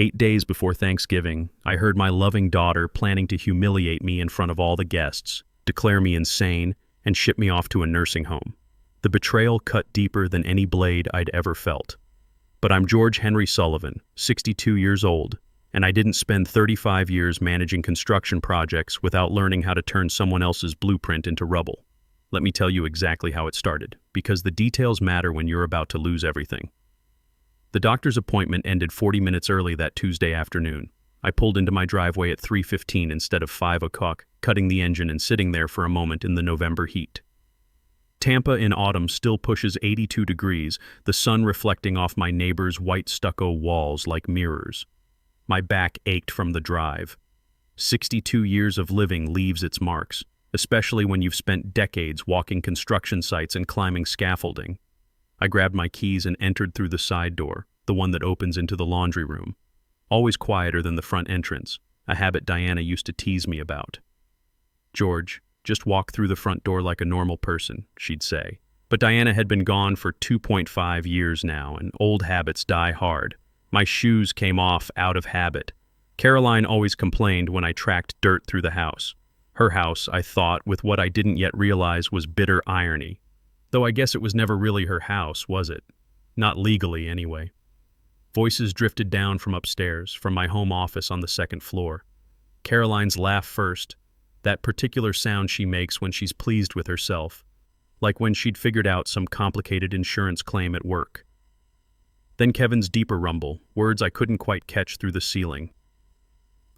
8 days before Thanksgiving, I heard my loving daughter planning to humiliate me in front of all the guests, declare me insane, and ship me off to a nursing home. The betrayal cut deeper than any blade I'd ever felt. But I'm George Henry Sullivan, 62 years old, and I didn't spend 35 years managing construction projects without learning how to turn someone else's blueprint into rubble. Let me tell you exactly how it started, because the details matter when you're about to lose everything. The doctor's appointment ended 40 minutes early that Tuesday afternoon. I pulled into my driveway at 3:15 instead of 5 o'clock, cutting the engine and sitting there for a moment in the November heat. Tampa in autumn still pushes 82 degrees, the sun reflecting off my neighbor's white stucco walls like mirrors. My back ached from the drive. 62 years of living leaves its marks, especially when you've spent decades walking construction sites and climbing scaffolding. I grabbed my keys and entered through the side door, the one that opens into the laundry room. Always quieter than the front entrance, a habit Diana used to tease me about. "George, just walk through the front door like a normal person," she'd say. But Diana had been gone for 2.5 years now, and old habits die hard. My shoes came off out of habit. Caroline always complained when I tracked dirt through the house. Her house, I thought, with what I didn't yet realize was bitter irony. Though I guess it was never really her house, was it? Not legally, anyway. Voices drifted down from upstairs, from my home office on the second floor. Caroline's laugh first, that particular sound she makes when she's pleased with herself, like when she'd figured out some complicated insurance claim at work. Then Kevin's deeper rumble, words I couldn't quite catch through the ceiling.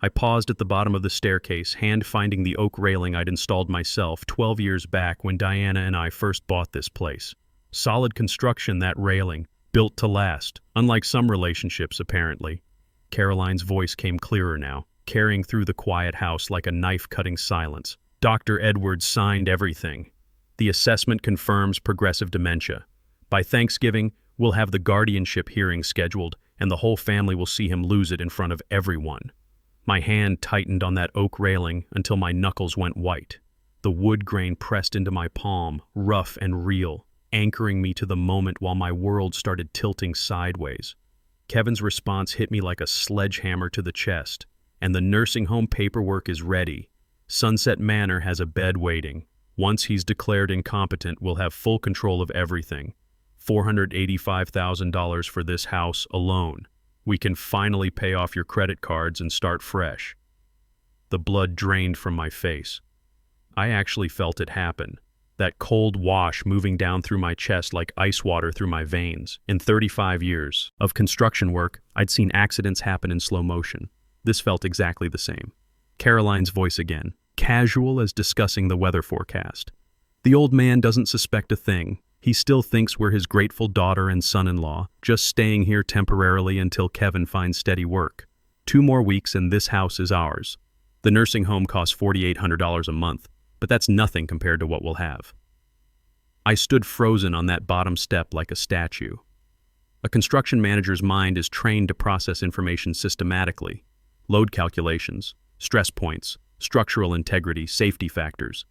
I paused at the bottom of the staircase, hand finding the oak railing I'd installed myself 12 years back when Diana and I first bought this place. Solid construction, that railing, built to last, unlike some relationships, apparently. Caroline's voice came clearer now, carrying through the quiet house like a knife-cutting silence. Dr. Edwards signed everything. The assessment confirms progressive dementia. By Thanksgiving, we'll have the guardianship hearing scheduled, and the whole family will see him lose it in front of everyone. My hand tightened on that oak railing until my knuckles went white. The wood grain pressed into my palm, rough and real, anchoring me to the moment while my world started tilting sideways. Kevin's response hit me like a sledgehammer to the chest. "And the nursing home paperwork is ready. Sunset Manor has a bed waiting. Once he's declared incompetent, we'll have full control of everything. $485,000 for this house alone. We can finally pay off your credit cards and start fresh." The blood drained from my face. I actually felt it happen. That cold wash moving down through my chest like ice water through my veins. In 35 years of construction work, I'd seen accidents happen in slow motion. This felt exactly the same. Caroline's voice again, casual as discussing the weather forecast. "The old man doesn't suspect a thing. He still thinks we're his grateful daughter and son-in-law, just staying here temporarily until Kevin finds steady work. 2 more weeks and this house is ours. The nursing home costs $4,800 a month, but that's nothing compared to what we'll have." I stood frozen on that bottom step like a statue. A construction manager's mind is trained to process information systematically. Load calculations, stress points, structural integrity, safety factors.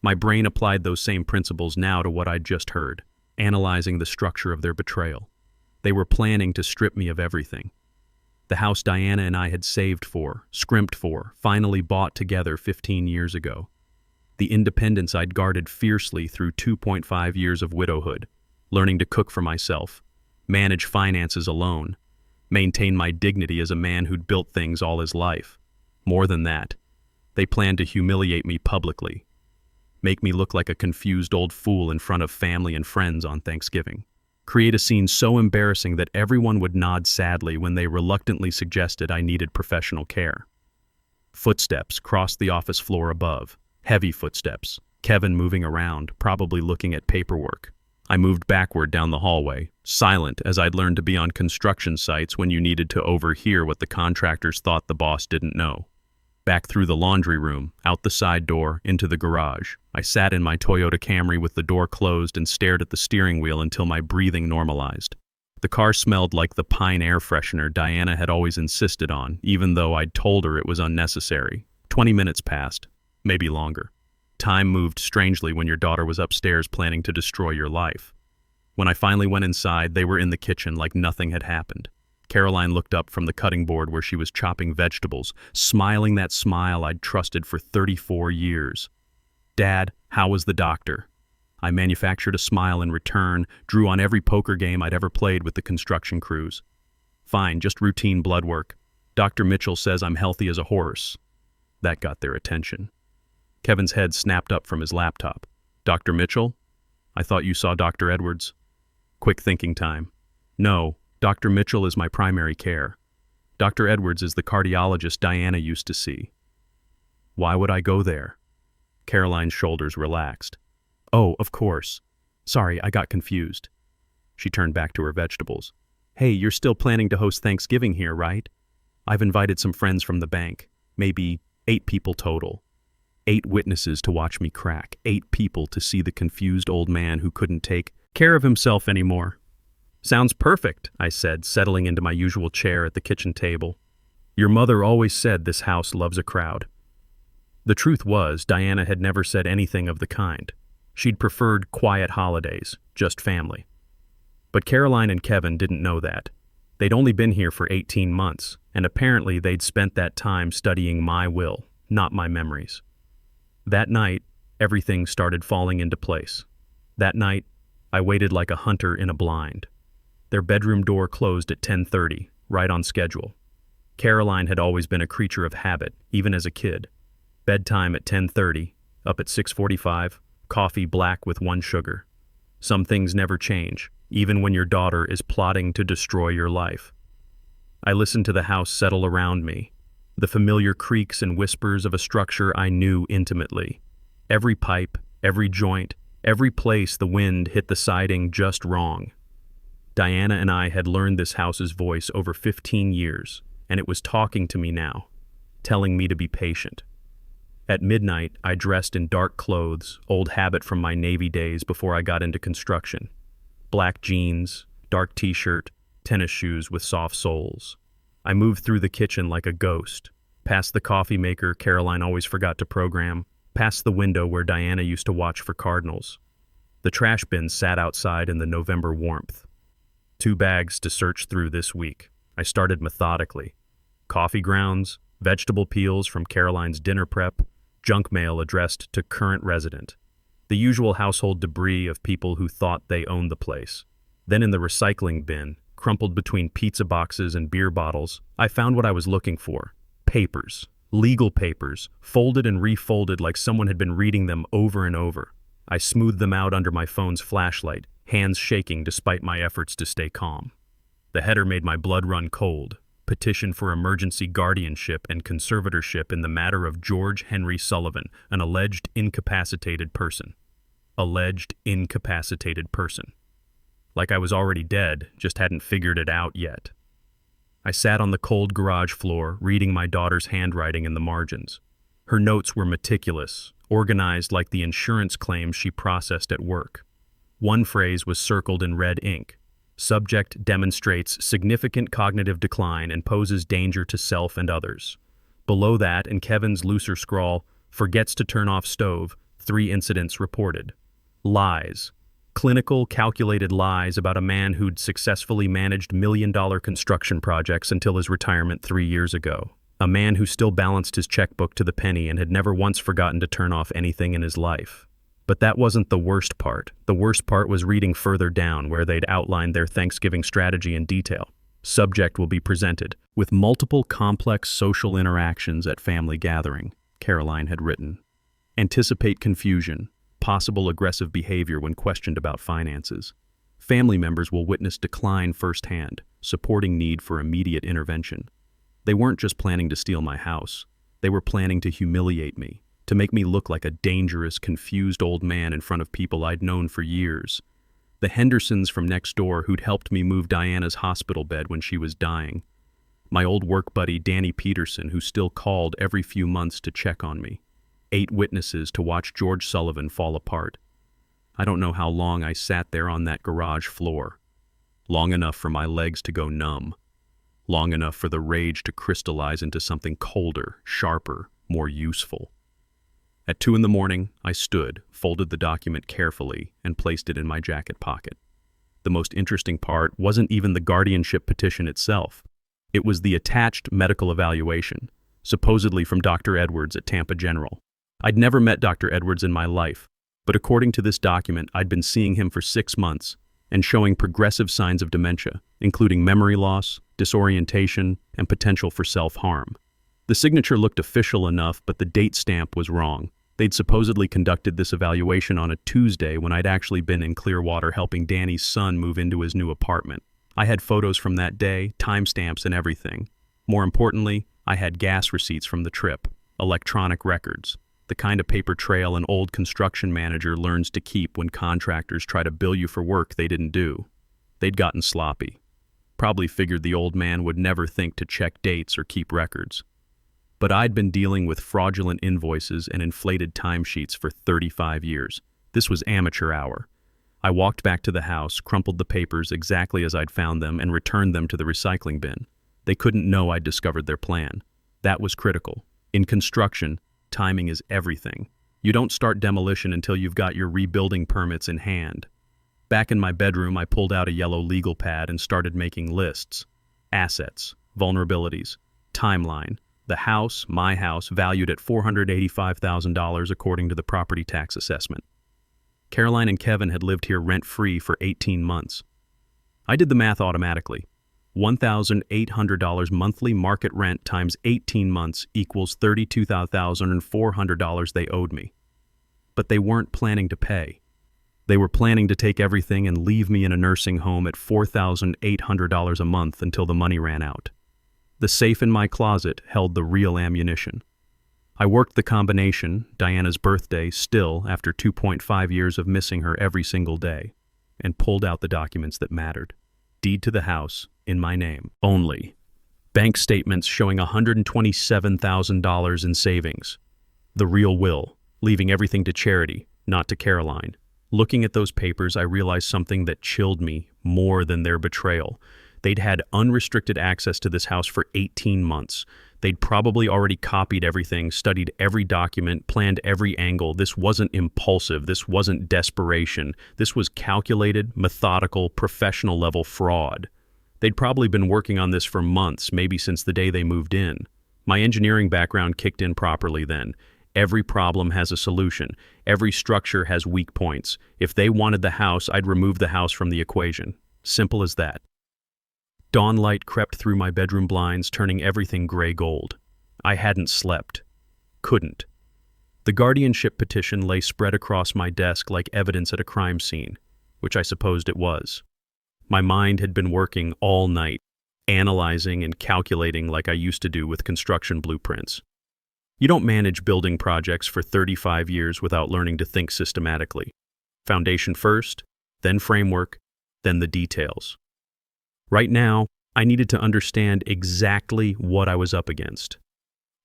My brain applied those same principles now to what I'd just heard, analyzing the structure of their betrayal. They were planning to strip me of everything. The house Diana and I had saved for, scrimped for, finally bought together 15 years ago. The independence I'd guarded fiercely through 2.5 years of widowhood, learning to cook for myself, manage finances alone, maintain my dignity as a man who'd built things all his life. More than that, they planned to humiliate me publicly, make me look like a confused old fool in front of family and friends on Thanksgiving. Create a scene so embarrassing that everyone would nod sadly when they reluctantly suggested I needed professional care. Footsteps crossed the office floor above. Heavy footsteps. Kevin moving around, probably looking at paperwork. I moved backward down the hallway, silent as I'd learned to be on construction sites when you needed to overhear what the contractors thought the boss didn't know. Back through the laundry room, out the side door, into the garage. I sat in my Toyota Camry with the door closed and stared at the steering wheel until my breathing normalized. The car smelled like the pine air freshener Diana had always insisted on, even though I'd told her it was unnecessary. 20 minutes passed, maybe longer. Time moved strangely when your daughter was upstairs planning to destroy your life. When I finally went inside, they were in the kitchen like nothing had happened. Caroline looked up from the cutting board where she was chopping vegetables, smiling that smile I'd trusted for 34 years. "Dad, how was the doctor?" I manufactured a smile in return, drew on every poker game I'd ever played with the construction crews. "Fine, just routine blood work. Dr. Mitchell says I'm healthy as a horse." That got their attention. Kevin's head snapped up from his laptop. "Dr. Mitchell? I thought you saw Dr. Edwards." Quick thinking time. "No, Dr. Mitchell is my primary care. Dr. Edwards is the cardiologist Diana used to see." "Why would I go there?" Caroline's shoulders relaxed. "Oh, of course. Sorry, I got confused." She turned back to her vegetables. "Hey, you're still planning to host Thanksgiving here, right? I've invited some friends from the bank. Maybe 8 people total. 8 witnesses to watch me crack. 8 people to see the confused old man who couldn't take care of himself anymore." "Sounds perfect," I said, settling into my usual chair at the kitchen table. "Your mother always said this house loves a crowd." The truth was, Diana had never said anything of the kind. She'd preferred quiet holidays, just family. But Caroline and Kevin didn't know that. They'd only been here for 18 months, and apparently they'd spent that time studying my will, not my memories. That night, everything started falling into place. That night, I waited like a hunter in a blind. Their bedroom door closed at 10:30, right on schedule. Caroline had always been a creature of habit, even as a kid. Bedtime at 10:30, up at 6:45, coffee black with 1 sugar. Some things never change, even when your daughter is plotting to destroy your life. I listened to the house settle around me, the familiar creaks and whispers of a structure I knew intimately. Every pipe, every joint, every place the wind hit the siding just wrong. Diana and I had learned this house's voice over 15 years, and it was talking to me now, telling me to be patient. At midnight, I dressed in dark clothes, old habit from my Navy days before I got into construction. Black jeans, dark t-shirt, tennis shoes with soft soles. I moved through the kitchen like a ghost, past the coffee maker Caroline always forgot to program, past the window where Diana used to watch for cardinals. The trash bin sat outside in the November warmth. 2 bags to search through this week. I started methodically. Coffee grounds, vegetable peels from Caroline's dinner prep, junk mail addressed to current resident. The usual household debris of people who thought they owned the place. Then in the recycling bin, crumpled between pizza boxes and beer bottles, I found what I was looking for. Papers. Legal papers, folded and refolded like someone had been reading them over and over. I smoothed them out under my phone's flashlight, hands shaking despite my efforts to stay calm. The header made my blood run cold. Petition for emergency guardianship and conservatorship in the matter of George Henry Sullivan, an alleged incapacitated person. Alleged incapacitated person. Like I was already dead, just hadn't figured it out yet. I sat on the cold garage floor, reading my daughter's handwriting in the margins. Her notes were meticulous, organized like the insurance claims she processed at work. One phrase was circled in red ink. Subject demonstrates significant cognitive decline and poses danger to self and others. Below that, in Kevin's looser scrawl, forgets to turn off stove, 3 incidents reported. Lies. Clinical, calculated lies about a man who'd successfully managed million-dollar construction projects until his retirement 3 years ago. A man who still balanced his checkbook to the penny and had never once forgotten to turn off anything in his life. But that wasn't the worst part. The worst part was reading further down where they'd outlined their Thanksgiving strategy in detail. Subject will be presented with multiple complex social interactions at family gathering, Caroline had written. Anticipate confusion, possible aggressive behavior when questioned about finances. Family members will witness decline firsthand, supporting need for immediate intervention. They weren't just planning to steal my house. They were planning to humiliate me, to make me look like a dangerous, confused old man in front of people I'd known for years. The Hendersons from next door who'd helped me move Diana's hospital bed when she was dying. My old work buddy Danny Peterson, who still called every few months to check on me. 8 witnesses to watch George Sullivan fall apart. I don't know how long I sat there on that garage floor. Long enough for my legs to go numb. Long enough for the rage to crystallize into something colder, sharper, more useful. At 2 a.m, I stood, folded the document carefully, and placed it in my jacket pocket. The most interesting part wasn't even the guardianship petition itself. It was the attached medical evaluation, supposedly from Dr. Edwards at Tampa General. I'd never met Dr. Edwards in my life, but according to this document, I'd been seeing him for 6 months and showing progressive signs of dementia, including memory loss, disorientation, and potential for self-harm. The signature looked official enough, but the date stamp was wrong. They'd supposedly conducted this evaluation on a Tuesday when I'd actually been in Clearwater helping Danny's son move into his new apartment. I had photos from that day, timestamps and everything. More importantly, I had gas receipts from the trip, electronic records, the kind of paper trail an old construction manager learns to keep when contractors try to bill you for work they didn't do. They'd gotten sloppy. Probably figured the old man would never think to check dates or keep records. But I'd been dealing with fraudulent invoices and inflated timesheets for 35 years. This was amateur hour. I walked back to the house, crumpled the papers exactly as I'd found them, and returned them to the recycling bin. They couldn't know I'd discovered their plan. That was critical. In construction, timing is everything. You don't start demolition until you've got your rebuilding permits in hand. Back in my bedroom, I pulled out a yellow legal pad and started making lists. Assets, vulnerabilities, timeline. The house, my house, valued at $485,000 according to the property tax assessment. Caroline and Kevin had lived here rent-free for 18 months. I did the math automatically. $1,800 monthly market rent times 18 months equals $32,400 they owed me. But they weren't planning to pay. They were planning to take everything and leave me in a nursing home at $4,800 a month until the money ran out. The safe in my closet held the real ammunition. I worked the combination, Diana's birthday, still after 2.5 years of missing her every single day, and pulled out the documents that mattered. Deed to the house, in my name, only. Bank statements showing $127,000 in savings. The real will, leaving everything to charity, not to Caroline. Looking at those papers, I realized something that chilled me more than their betrayal. They'd had unrestricted access to this house for 18 months. They'd probably already copied everything, studied every document, planned every angle. This wasn't impulsive. This wasn't desperation. This was calculated, methodical, professional-level fraud. They'd probably been working on this for months, maybe since the day they moved in. My engineering background kicked in properly then. Every problem has a solution. Every structure has weak points. If they wanted the house, I'd remove the house from the equation. Simple as that. Dawn light crept through my bedroom blinds, turning everything gray gold. I hadn't slept. Couldn't. The guardianship petition lay spread across my desk like evidence at a crime scene, which I supposed it was. My mind had been working all night, analyzing and calculating like I used to do with construction blueprints. You don't manage building projects for 35 years without learning to think systematically. Foundation first, then framework, then the details. Right now, I needed to understand exactly what I was up against.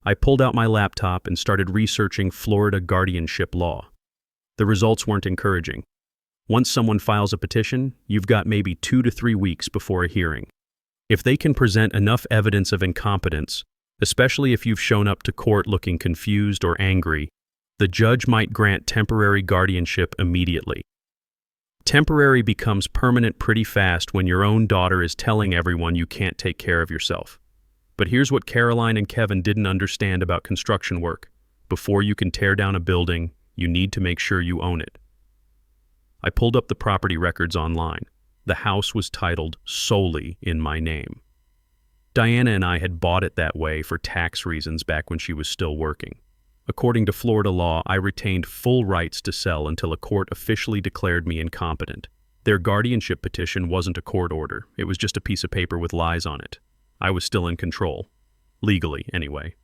I pulled out my laptop and started researching Florida guardianship law. The results weren't encouraging. Once someone files a petition, you've got maybe 2 to 3 weeks before a hearing. If they can present enough evidence of incompetence, especially if you've shown up to court looking confused or angry, the judge might grant temporary guardianship immediately. Temporary becomes permanent pretty fast when your own daughter is telling everyone you can't take care of yourself. But here's what Caroline and Kevin didn't understand about construction work. Before you can tear down a building, you need to make sure you own it. I pulled up the property records online. The house was titled solely in my name. Diana and I had bought it that way for tax reasons back when she was still working. According to Florida law, I retained full rights to sell until a court officially declared me incompetent. Their guardianship petition wasn't a court order. It was just a piece of paper with lies on it. I was still in control. Legally, anyway.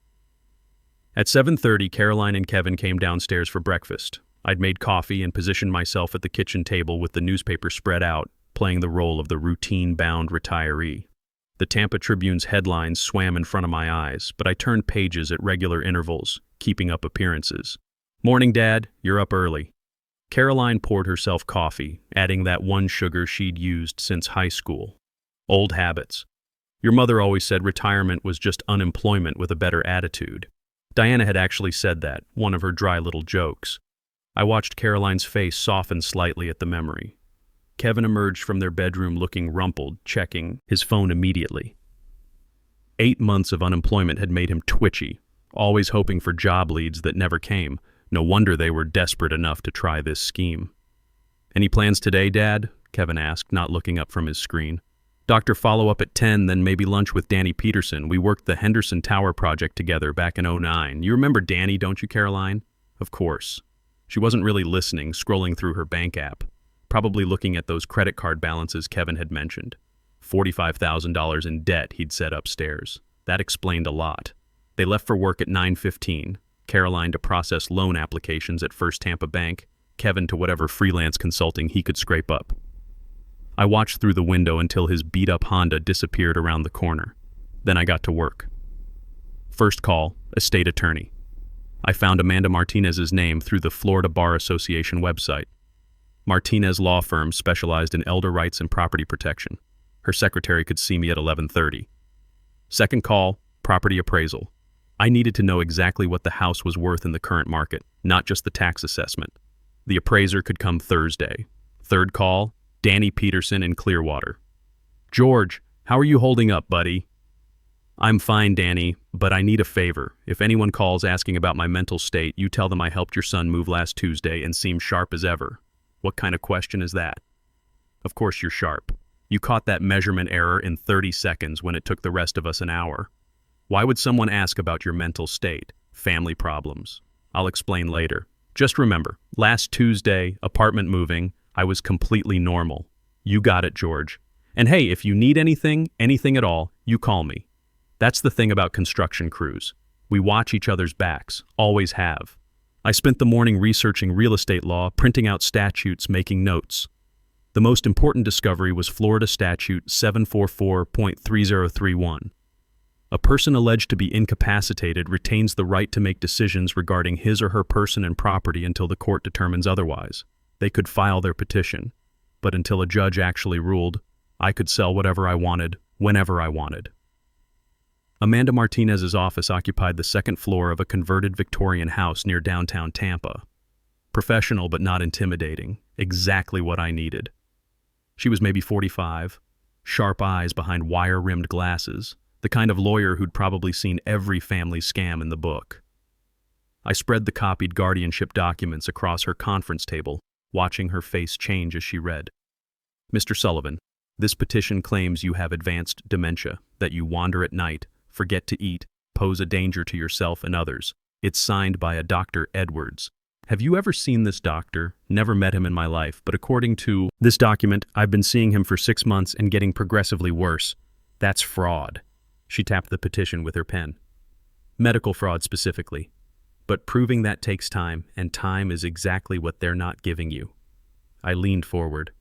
At 7:30, Caroline and Kevin came downstairs for breakfast. I'd made coffee and positioned myself at the kitchen table with the newspaper spread out, playing the role of the routine-bound retiree. The Tampa Tribune's headlines swam in front of my eyes, but I turned pages at regular intervals, keeping up appearances. "Morning, Dad. You're up early." Caroline poured herself coffee, adding that one sugar she'd used since high school. Old habits. Your mother always said retirement was just unemployment with a better attitude. Diana had actually said that, one of her dry little jokes. I watched Caroline's face soften slightly at the memory. Kevin emerged from their bedroom looking rumpled, checking his phone immediately. 8 months of unemployment had made him twitchy, always hoping for job leads that never came. No wonder they were desperate enough to try this scheme. "Any plans today, Dad?" Kevin asked, not looking up from his screen. "Doctor, follow-up at 10, then maybe lunch with Danny Peterson. We worked the Henderson Tower project together back in '09. You remember Danny, don't you, Caroline?" Of course. She wasn't really listening, scrolling through her bank app, probably looking at those credit card balances Kevin had mentioned. $45,000 in debt he'd set upstairs. That explained a lot. They left for work at 9:15. Caroline to process loan applications at First Tampa Bank, Kevin to whatever freelance consulting he could scrape up. I watched through the window until his beat-up Honda disappeared around the corner. Then I got to work. First call, estate attorney. I found Amanda Martinez's name through the Florida Bar Association website. Martinez Law Firm specialized in elder rights and property protection. Her secretary could see me at 11:30. Second call, property appraisal. I needed to know exactly what the house was worth in the current market, not just the tax assessment. The appraiser could come Thursday. Third call, Danny Peterson in Clearwater. "George, how are you holding up, buddy?" "I'm fine, Danny, but I need a favor. If anyone calls asking about my mental state, you tell them I helped your son move last Tuesday and seem sharp as ever." "What kind of question is that?" "Of course you're sharp. You caught that measurement error in 30 seconds when it took the rest of us an hour. Why would someone ask about your mental state? Family problems. I'll explain later. Just remember, last Tuesday, apartment moving, I was completely normal. You got it, George. And hey, if you need anything at all, you call me. That's the thing about construction crews. We watch each other's backs, always have. I spent the morning researching real estate law, printing out statutes, making notes. The most important discovery was Florida Statute 744.3031. A person alleged to be incapacitated retains the right to make decisions regarding his or her person and property until the court determines otherwise. They could file their petition, but until a judge actually ruled, I could sell whatever I wanted, whenever I wanted. Amanda Martinez's office occupied the second floor of a converted Victorian house near downtown Tampa. Professional but not intimidating, exactly what I needed. She was maybe 45, sharp eyes behind wire-rimmed glasses, the kind of lawyer who'd probably seen every family scam in the book. I spread the copied guardianship documents across her conference table, watching her face change as she read. "Mr. Sullivan, this petition claims you have advanced dementia, that you wander at night, forget to eat, pose a danger to yourself and others. It's signed by a Dr. Edwards. Have you ever seen this doctor? Never met him in my life, but according to this document, I've been seeing him for 6 months and getting progressively worse. That's fraud." She tapped the petition with her pen. "Medical fraud specifically. But proving that takes time, and time is exactly what they're not giving you." I leaned forward.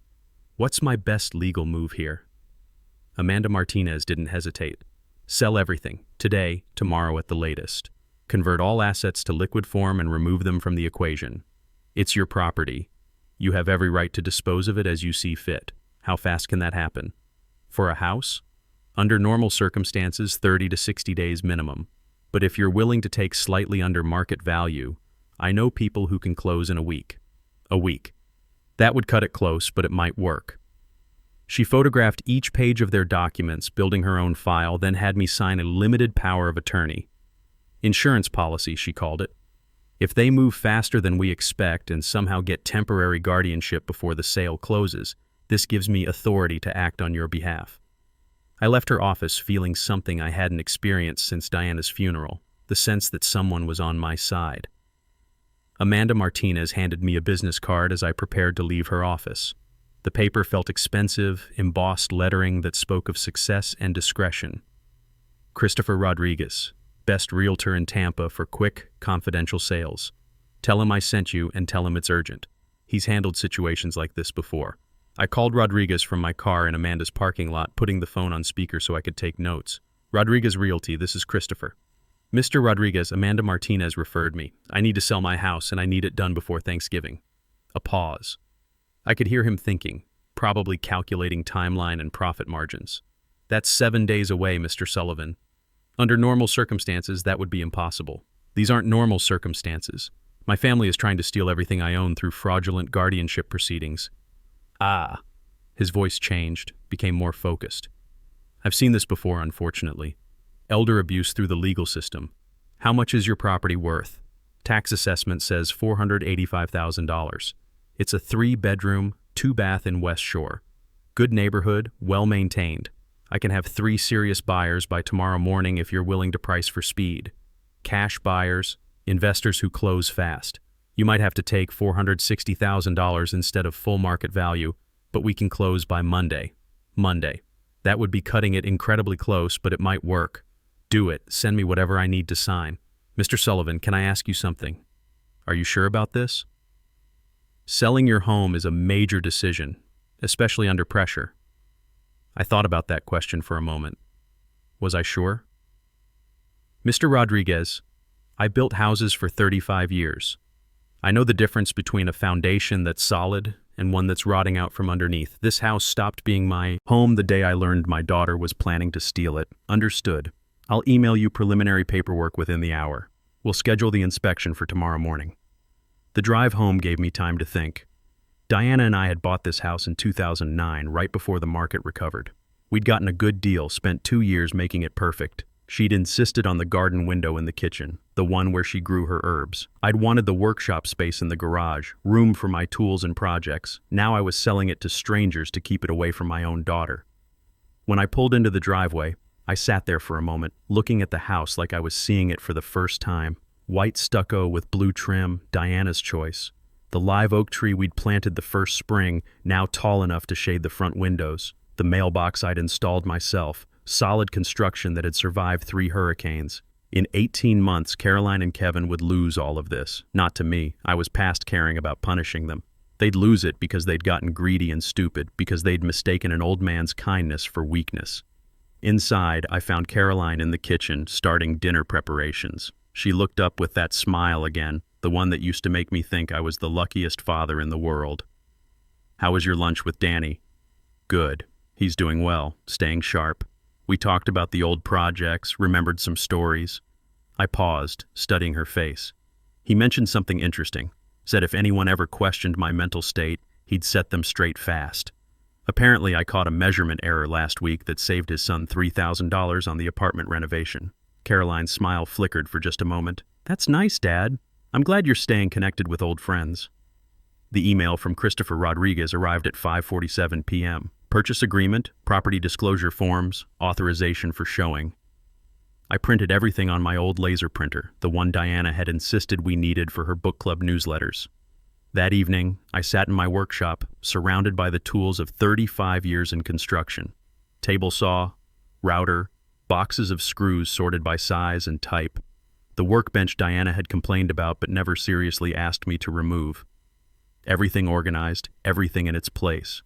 "What's my best legal move here?" Amanda Martinez didn't hesitate. "Sell everything, today, tomorrow at the latest. Convert all assets to liquid form and remove them from the equation. It's your property. You have every right to dispose of it as you see fit. How fast can that happen? For a house? Under normal circumstances, 30 to 60 days minimum. But if you're willing to take slightly under market value, I know people who can close in a week. A week. That would cut it close, but it might work." She photographed each page of their documents, building her own file, then had me sign a limited power of attorney. Insurance policy, she called it. If they move faster than we expect and somehow get temporary guardianship before the sale closes, this gives me authority to act on your behalf. I left her office feeling something I hadn't experienced since Diana's funeral, the sense that someone was on my side. Amanda Martinez handed me a business card as I prepared to leave her office. The paper felt expensive, embossed lettering that spoke of success and discretion. "Christopher Rodriguez, best realtor in Tampa for quick, confidential sales. Tell him I sent you and tell him it's urgent. He's handled situations like this before." I called Rodriguez from my car in Amanda's parking lot, putting the phone on speaker so I could take notes. "Rodriguez Realty, this is Christopher." "Mr. Rodriguez, Amanda Martinez referred me. I need to sell my house and I need it done before Thanksgiving." A pause. I could hear him thinking, probably calculating timeline and profit margins. "That's 7 days away, Mr. Sullivan. Under normal circumstances, that would be impossible. These aren't normal circumstances. My family is trying to steal everything I own through fraudulent guardianship proceedings." "Ah." His voice changed, became more focused. "I've seen this before, unfortunately. Elder abuse through the legal system. How much is your property worth? Tax assessment says $485,000. It's a 3-bedroom, 2-bath in West Shore. Good neighborhood, well-maintained. I can have 3 serious buyers by tomorrow morning if you're willing to price for speed. Cash buyers, investors who close fast. You might have to take $460,000 instead of full market value, but we can close by Monday. Monday. That would be cutting it incredibly close, but it might work. Do it. Send me whatever I need to sign. Mr. Sullivan, can I ask you something? Are you sure about this? Selling your home is a major decision, especially under pressure. I thought about that question for a moment. Was I sure? Mr. Rodriguez, I built houses for 35 years. I know the difference between a foundation that's solid and one that's rotting out from underneath. This house stopped being my home the day I learned my daughter was planning to steal it. Understood. I'll email you preliminary paperwork within the hour. We'll schedule the inspection for tomorrow morning. The drive home gave me time to think. Diana and I had bought this house in 2009, right before the market recovered. We'd gotten a good deal, spent 2 years making it perfect. She'd insisted on the garden window in the kitchen, the one where she grew her herbs. I'd wanted the workshop space in the garage, room for my tools and projects. Now I was selling it to strangers to keep it away from my own daughter. When I pulled into the driveway, I sat there for a moment, looking at the house like I was seeing it for the first time. White stucco with blue trim, Diana's choice. The live oak tree we'd planted the first spring, now tall enough to shade the front windows. The mailbox I'd installed myself. Solid construction that had survived 3 hurricanes. In 18 months, Caroline and Kevin would lose all of this. Not to me. I was past caring about punishing them. They'd lose it because they'd gotten greedy and stupid, because they'd mistaken an old man's kindness for weakness. Inside, I found Caroline in the kitchen, starting dinner preparations. She looked up with that smile again, the one that used to make me think I was the luckiest father in the world. How was your lunch with Danny? Good. He's doing well, staying sharp. We talked about the old projects, remembered some stories. I paused, studying her face. He mentioned something interesting, said if anyone ever questioned my mental state, he'd set them straight fast. Apparently, I caught a measurement error last week that saved his son $3,000 on the apartment renovation. Caroline's smile flickered for just a moment. That's nice, Dad. I'm glad you're staying connected with old friends. The email from Christopher Rodriguez arrived at 5:47 p.m. Purchase agreement, property disclosure forms, authorization for showing. I printed everything on my old laser printer, the one Diana had insisted we needed for her book club newsletters. That evening, I sat in my workshop, surrounded by the tools of 35 years in construction. Table saw, router, boxes of screws sorted by size and type. The workbench Diana had complained about but never seriously asked me to remove. Everything organized, everything in its place.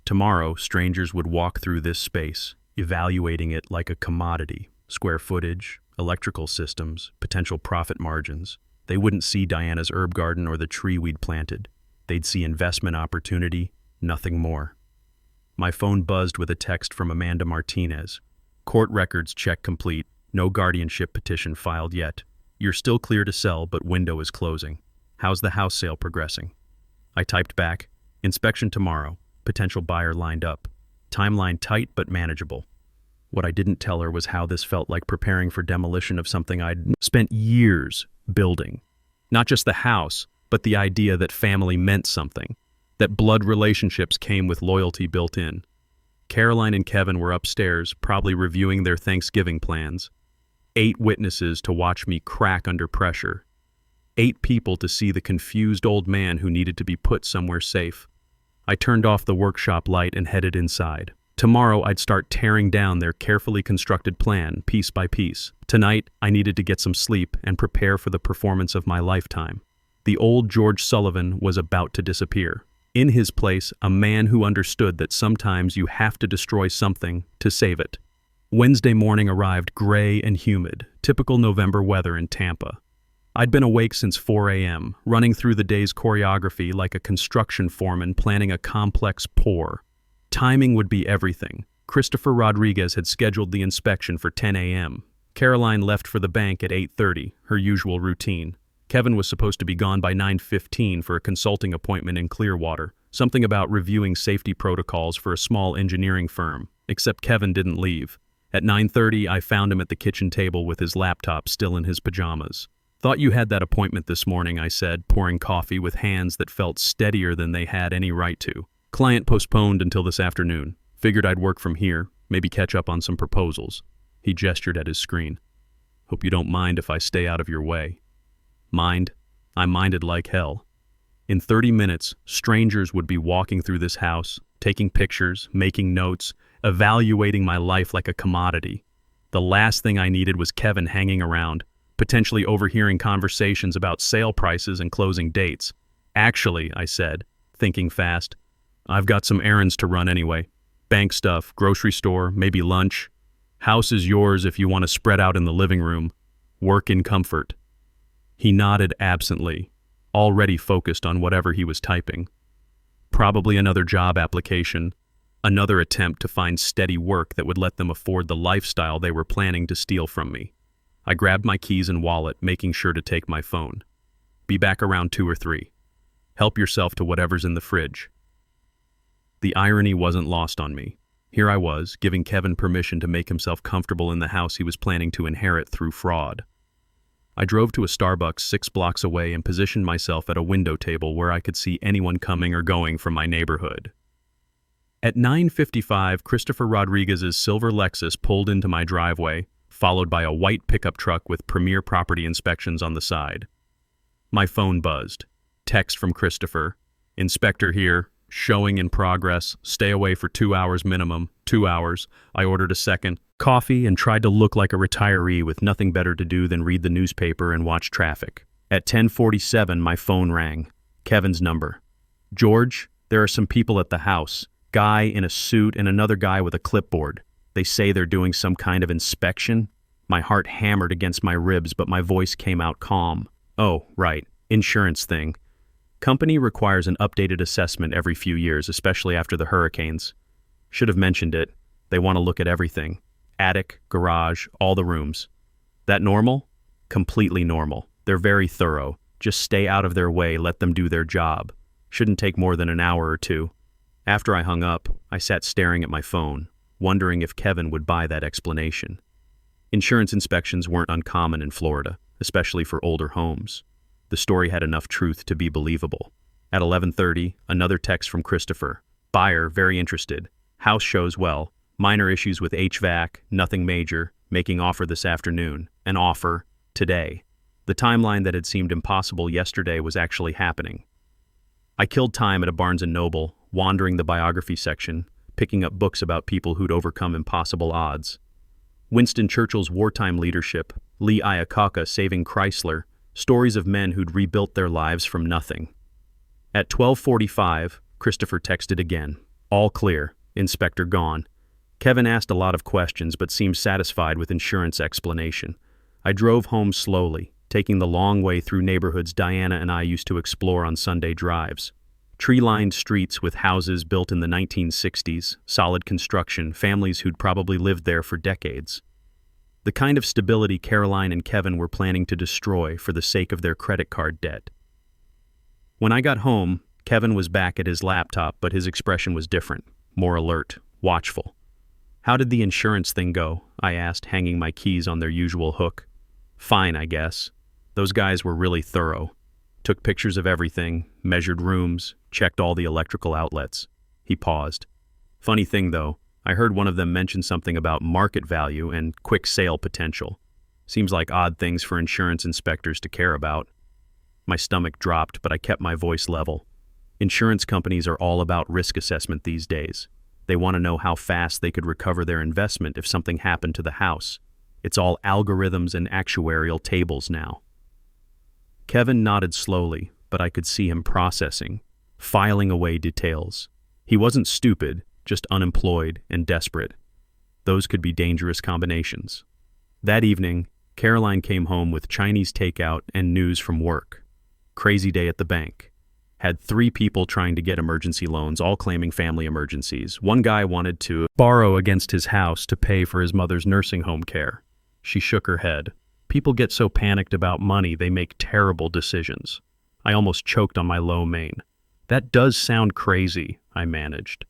Tomorrow, strangers would walk through this space, evaluating it like a commodity. Square footage, electrical systems, potential profit margins. They wouldn't see Diana's herb garden or the tree we'd planted. They'd see investment opportunity, nothing more. My phone buzzed with a text from Amanda Martinez. Court records check complete. No guardianship petition filed yet. You're still clear to sell, but window is closing. How's the house sale progressing? I typed back, inspection tomorrow. Potential buyer lined up. Timeline tight but manageable. What I didn't tell her was how this felt like preparing for demolition of something I'd spent years building. Not just the house, but the idea that family meant something. That blood relationships came with loyalty built in. Caroline and Kevin were upstairs, probably reviewing their Thanksgiving plans. 8 witnesses to watch me crack under pressure. 8 people to see the confused old man who needed to be put somewhere safe. I turned off the workshop light and headed inside. Tomorrow I'd start tearing down their carefully constructed plan, piece by piece. Tonight, I needed to get some sleep and prepare for the performance of my lifetime. The old George Sullivan was about to disappear. In his place, a man who understood that sometimes you have to destroy something to save it. Wednesday morning arrived gray and humid, typical November weather in Tampa. I'd been awake since 4 a.m., running through the day's choreography like a construction foreman planning a complex pour. Timing would be everything. Christopher Rodriguez had scheduled the inspection for 10 a.m. Caroline left for the bank at 8:30, her usual routine. Kevin was supposed to be gone by 9:15 for a consulting appointment in Clearwater, something about reviewing safety protocols for a small engineering firm, except Kevin didn't leave. At 9:30, I found him at the kitchen table with his laptop still in his pajamas. "Thought you had that appointment this morning," I said, pouring coffee with hands that felt steadier than they had any right to. "Client postponed until this afternoon. Figured I'd work from here, maybe catch up on some proposals." He gestured at his screen. "Hope you don't mind if I stay out of your way." Mind? I minded like hell. In 30 minutes, strangers would be walking through this house, taking pictures, making notes, evaluating my life like a commodity. The last thing I needed was Kevin hanging around, potentially overhearing conversations about sale prices and closing dates. "Actually," I said, thinking fast, "I've got some errands to run anyway. Bank stuff, grocery store, maybe lunch. House is yours if you want to spread out in the living room. Work in comfort." He nodded absently, already focused on whatever he was typing. Probably another job application, another attempt to find steady work that would let them afford the lifestyle they were planning to steal from me. I grabbed my keys and wallet, making sure to take my phone. "Be back around 2 or 3. Help yourself to whatever's in the fridge." The irony wasn't lost on me. Here I was, giving Kevin permission to make himself comfortable in the house he was planning to inherit through fraud. I drove to a Starbucks 6 blocks away and positioned myself at a window table where I could see anyone coming or going from my neighborhood. At 9:55, Christopher Rodriguez's silver Lexus pulled into my driveway, followed by a white pickup truck with Premier Property Inspections on the side. My phone buzzed. Text from Christopher. "Inspector here. Showing in progress. Stay away for 2 hours minimum." 2 hours. I ordered a second coffee and tried to look like a retiree with nothing better to do than read the newspaper and watch traffic. At 10:47, my phone rang. Kevin's number. "George, there are some people at the house. Guy in a suit and another guy with a clipboard. They say they're doing some kind of inspection." My heart hammered against my ribs, but my voice came out calm. "Oh, right. Insurance thing. Company requires an updated assessment every few years, especially after the hurricanes. Should have mentioned it. They want to look at everything. Attic, garage, all the rooms. That normal?" "Completely normal. They're very thorough. Just stay out of their way, let them do their job. Shouldn't take more than an hour or 2. After I hung up, I sat staring at my phone, wondering if Kevin would buy that explanation. Insurance inspections weren't uncommon in Florida, especially for older homes. The story had enough truth to be believable. At 11:30, another text from Christopher. "Buyer, very interested. House shows well. Minor issues with HVAC, nothing major. Making offer this afternoon. An offer today." The timeline that had seemed impossible yesterday was actually happening. I killed time at a Barnes & Noble, wandering the biography section, picking up books about people who'd overcome impossible odds. Winston Churchill's wartime leadership, Lee Iacocca saving Chrysler, stories of men who'd rebuilt their lives from nothing. At 12:45, Christopher texted again. "All clear. Inspector gone." Kevin asked a lot of questions but seemed satisfied with insurance explanation. I drove home slowly, taking the long way through neighborhoods Diana and I used to explore on Sunday drives. Tree-lined streets with houses built in the 1960s, solid construction, families who'd probably lived there for decades. The kind of stability Caroline and Kevin were planning to destroy for the sake of their credit card debt. When I got home, Kevin was back at his laptop, but his expression was different, more alert, watchful. "How did the insurance thing go?" I asked, hanging my keys on their usual hook. "Fine, I guess. Those guys were really thorough. Took pictures of everything, measured rooms, checked all the electrical outlets." He paused. "Funny thing, though, I heard one of them mention something about market value and quick sale potential. Seems like odd things for insurance inspectors to care about." My stomach dropped, but I kept my voice level. Insurance companies are all about risk assessment these days. They want to know how fast they could recover their investment if something happened to the house. It's all algorithms and actuarial tables now. Kevin nodded slowly, but I could see him processing, filing away details. He wasn't stupid, just unemployed and desperate. Those could be dangerous combinations. That evening, Caroline came home with Chinese takeout and news from work. Crazy day at the bank. Had 3 people trying to get emergency loans, all claiming family emergencies. One guy wanted to borrow against his house to pay for his mother's nursing home care. She shook her head. People get so panicked about money they make terrible decisions. I almost choked on my lo mein. "That does sound crazy," I managed.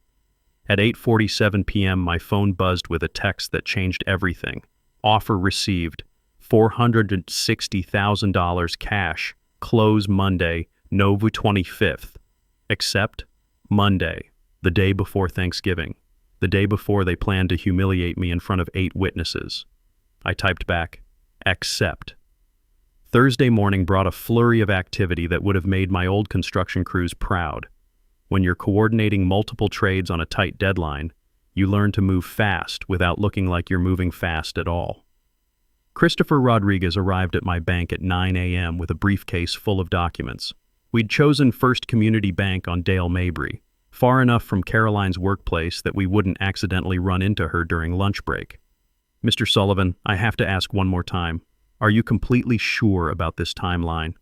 At 8:47 p.m., my phone buzzed with a text that changed everything. Offer received. $460,000 cash. Close Monday, November 25th. Accept? Monday, the day before Thanksgiving. The day before they planned to humiliate me in front of 8 witnesses. I typed back, accept. Thursday morning brought a flurry of activity that would have made my old construction crews proud. When you're coordinating multiple trades on a tight deadline, you learn to move fast without looking like you're moving fast at all. Christopher Rodriguez arrived at my bank at 9 a.m. with a briefcase full of documents. We'd chosen First Community Bank on Dale Mabry, far enough from Caroline's workplace that we wouldn't accidentally run into her during lunch break. Mr. Sullivan, I have to ask one more time. Are you completely sure about this timeline?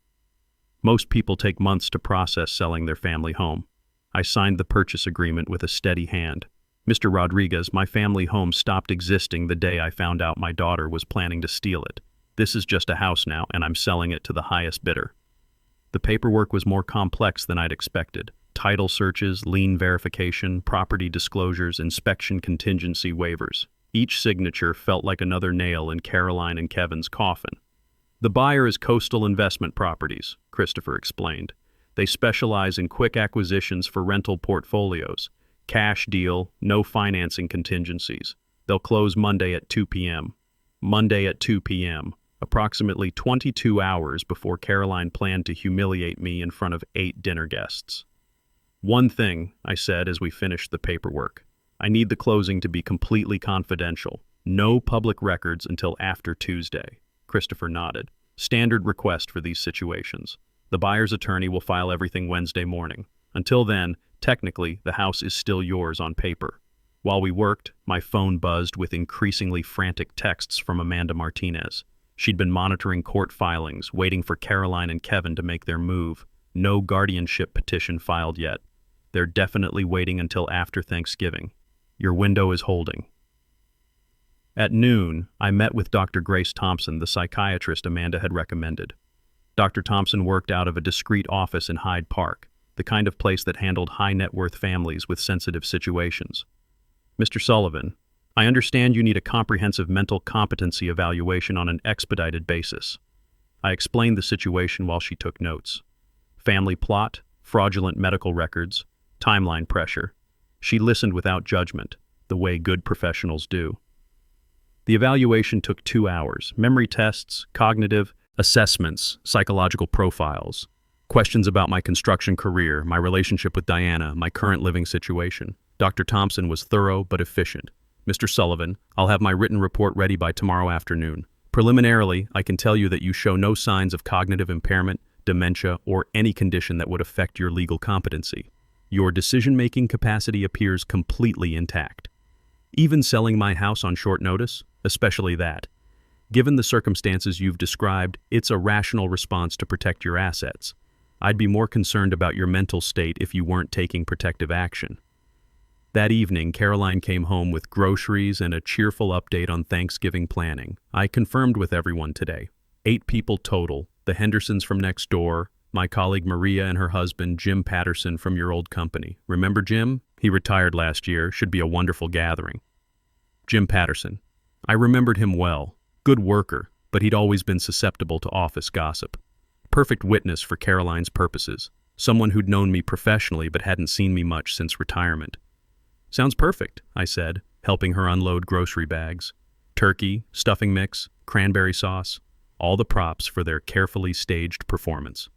Most people take months to process selling their family home. I signed the purchase agreement with a steady hand. Mr. Rodriguez, my family home stopped existing the day I found out my daughter was planning to steal it. This is just a house now, and I'm selling it to the highest bidder. The paperwork was more complex than I'd expected. Title searches, lien verification, property disclosures, inspection contingency waivers. Each signature felt like another nail in Caroline and Kevin's coffin. The buyer is Coastal Investment Properties, Christopher explained. They specialize in quick acquisitions for rental portfolios. Cash deal, no financing contingencies. They'll close Monday at 2 p.m. Monday at 2 p.m., approximately 22 hours before Caroline planned to humiliate me in front of 8 dinner guests. One thing, I said as we finished the paperwork. I need the closing to be completely confidential. No public records until after Tuesday. Christopher nodded. Standard request for these situations. The buyer's attorney will file everything Wednesday morning. Until then, technically, the house is still yours on paper. While we worked, my phone buzzed with increasingly frantic texts from Amanda Martinez. She'd been monitoring court filings, waiting for Caroline and Kevin to make their move. No guardianship petition filed yet. They're definitely waiting until after Thanksgiving. Your window is holding. At noon, I met with Dr. Grace Thompson, the psychiatrist Amanda had recommended. Dr. Thompson worked out of a discreet office in Hyde Park, the kind of place that handled high-net-worth families with sensitive situations. Mr. Sullivan, I understand you need a comprehensive mental competency evaluation on an expedited basis. I explained the situation while she took notes. Family plot, fraudulent medical records, timeline pressure. She listened without judgment, the way good professionals do. The evaluation took 2 hours. Memory tests, cognitive assessments, psychological profiles, questions about my construction career, my relationship with Diana, my current living situation. Dr. Thompson was thorough but efficient. Mr. Sullivan, I'll have my written report ready by tomorrow afternoon. Preliminarily, I can tell you that you show no signs of cognitive impairment, dementia, or any condition that would affect your legal competency. Your decision-making capacity appears completely intact. Even selling my house on short notice, especially that. Given the circumstances you've described, it's a rational response to protect your assets. I'd be more concerned about your mental state if you weren't taking protective action. That evening, Caroline came home with groceries and a cheerful update on Thanksgiving planning. I confirmed with everyone today. 8 people total, the Hendersons from next door, my colleague Maria and her husband, Jim Patterson from your old company. Remember Jim? He retired last year. Should be a wonderful gathering. Jim Patterson. I remembered him well. Good worker, but he'd always been susceptible to office gossip. Perfect witness for Caroline's purposes. Someone who'd known me professionally but hadn't seen me much since retirement. Sounds perfect, I said, helping her unload grocery bags. Turkey, stuffing mix, cranberry sauce, all the props for their carefully staged performance.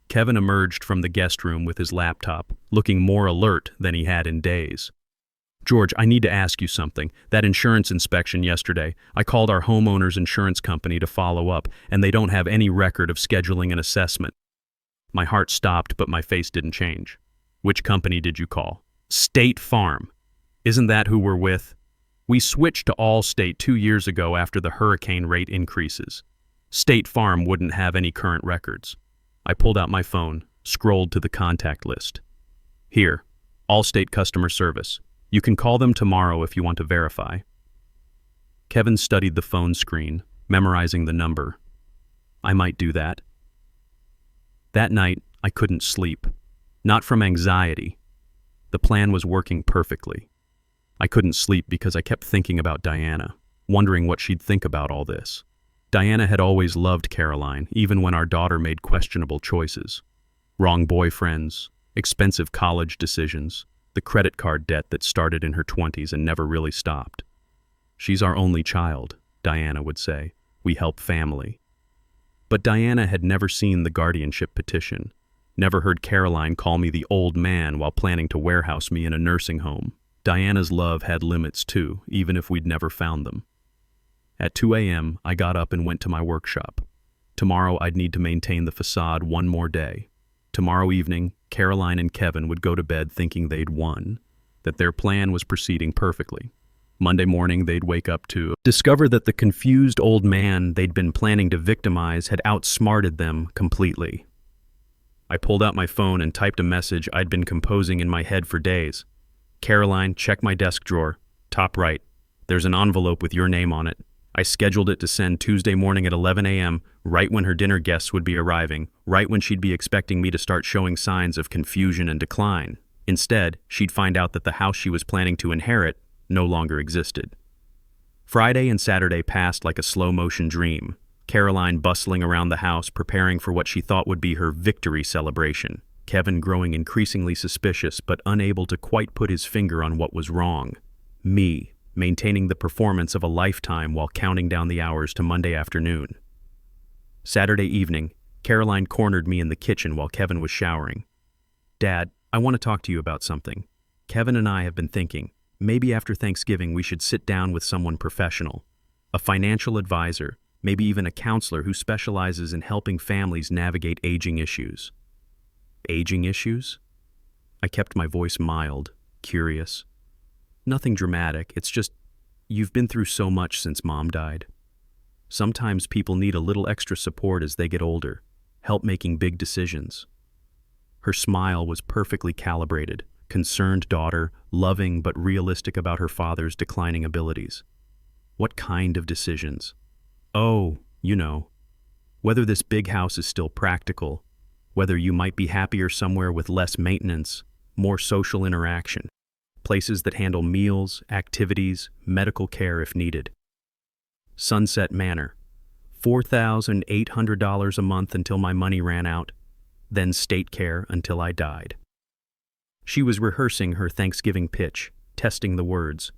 Kevin emerged from the guest room with his laptop, looking more alert than he had in days. George, I need to ask you something. That insurance inspection yesterday, I called our homeowner's insurance company to follow up, and they don't have any record of scheduling an assessment. My heart stopped, but my face didn't change. Which company did you call? State Farm. Isn't that who we're with? We switched to Allstate 2 years ago after the hurricane rate increases. State Farm wouldn't have any current records. I pulled out my phone, scrolled to the contact list. Here, Allstate customer service. You can call them tomorrow if you want to verify. Kevin studied the phone screen, memorizing the number. I might do that. That night, I couldn't sleep. Not from anxiety. The The plan was working perfectly. I couldn't sleep because I kept thinking about Diana, wondering what she'd think about all this. Diana had always loved Caroline, even when our daughter made questionable choices. Wrong boyfriends, expensive college decisions, the credit card debt that started in her 20s and never really stopped. "She's our only child," Diana would say. "We help family." But Diana had never seen the guardianship petition, never heard Caroline call me the old man while planning to warehouse me in a nursing home. Diana's love had limits too, even if we'd never found them. At 2 a.m., I got up and went to my workshop. Tomorrow I'd need to maintain the facade one more day. Tomorrow evening, Caroline and Kevin would go to bed thinking they'd won, that their plan was proceeding perfectly. Monday morning, they'd wake up to discover that the confused old man they'd been planning to victimize had outsmarted them completely. I pulled out my phone and typed a message I'd been composing in my head for days. "Caroline, check my desk drawer. Top right. There's an envelope with your name on it. I scheduled it to send Tuesday morning at 11 a.m., right when her dinner guests would be arriving, right when she'd be expecting me to start showing signs of confusion and decline. Instead, she'd find out that the house she was planning to inherit no longer existed." Friday and Saturday passed like a slow-motion dream, Caroline bustling around the house preparing for what she thought would be her victory celebration, Kevin growing increasingly suspicious but unable to quite put his finger on what was wrong, me maintaining the performance of a lifetime while counting down the hours to Monday afternoon. Saturday evening, Caroline cornered me in the kitchen while Kevin was showering. "Dad, I want to talk to you about something. Kevin and I have been thinking, maybe after Thanksgiving we should sit down with someone professional, a financial advisor, maybe even a counselor who specializes in helping families navigate aging issues." Aging issues? I kept my voice mild, curious. "Nothing dramatic, it's just, you've been through so much since Mom died. Sometimes people need a little extra support as they get older, help making big decisions." Her smile was perfectly calibrated, concerned daughter, loving but realistic about her father's declining abilities. "What kind of decisions?" "Oh, you know, whether this big house is still practical, whether you might be happier somewhere with less maintenance, more social interaction, places that handle meals, activities, medical care if needed. Sunset Manor, $4,800 a month until my money ran out, then state care until I died." She was rehearsing her Thanksgiving pitch, testing the words.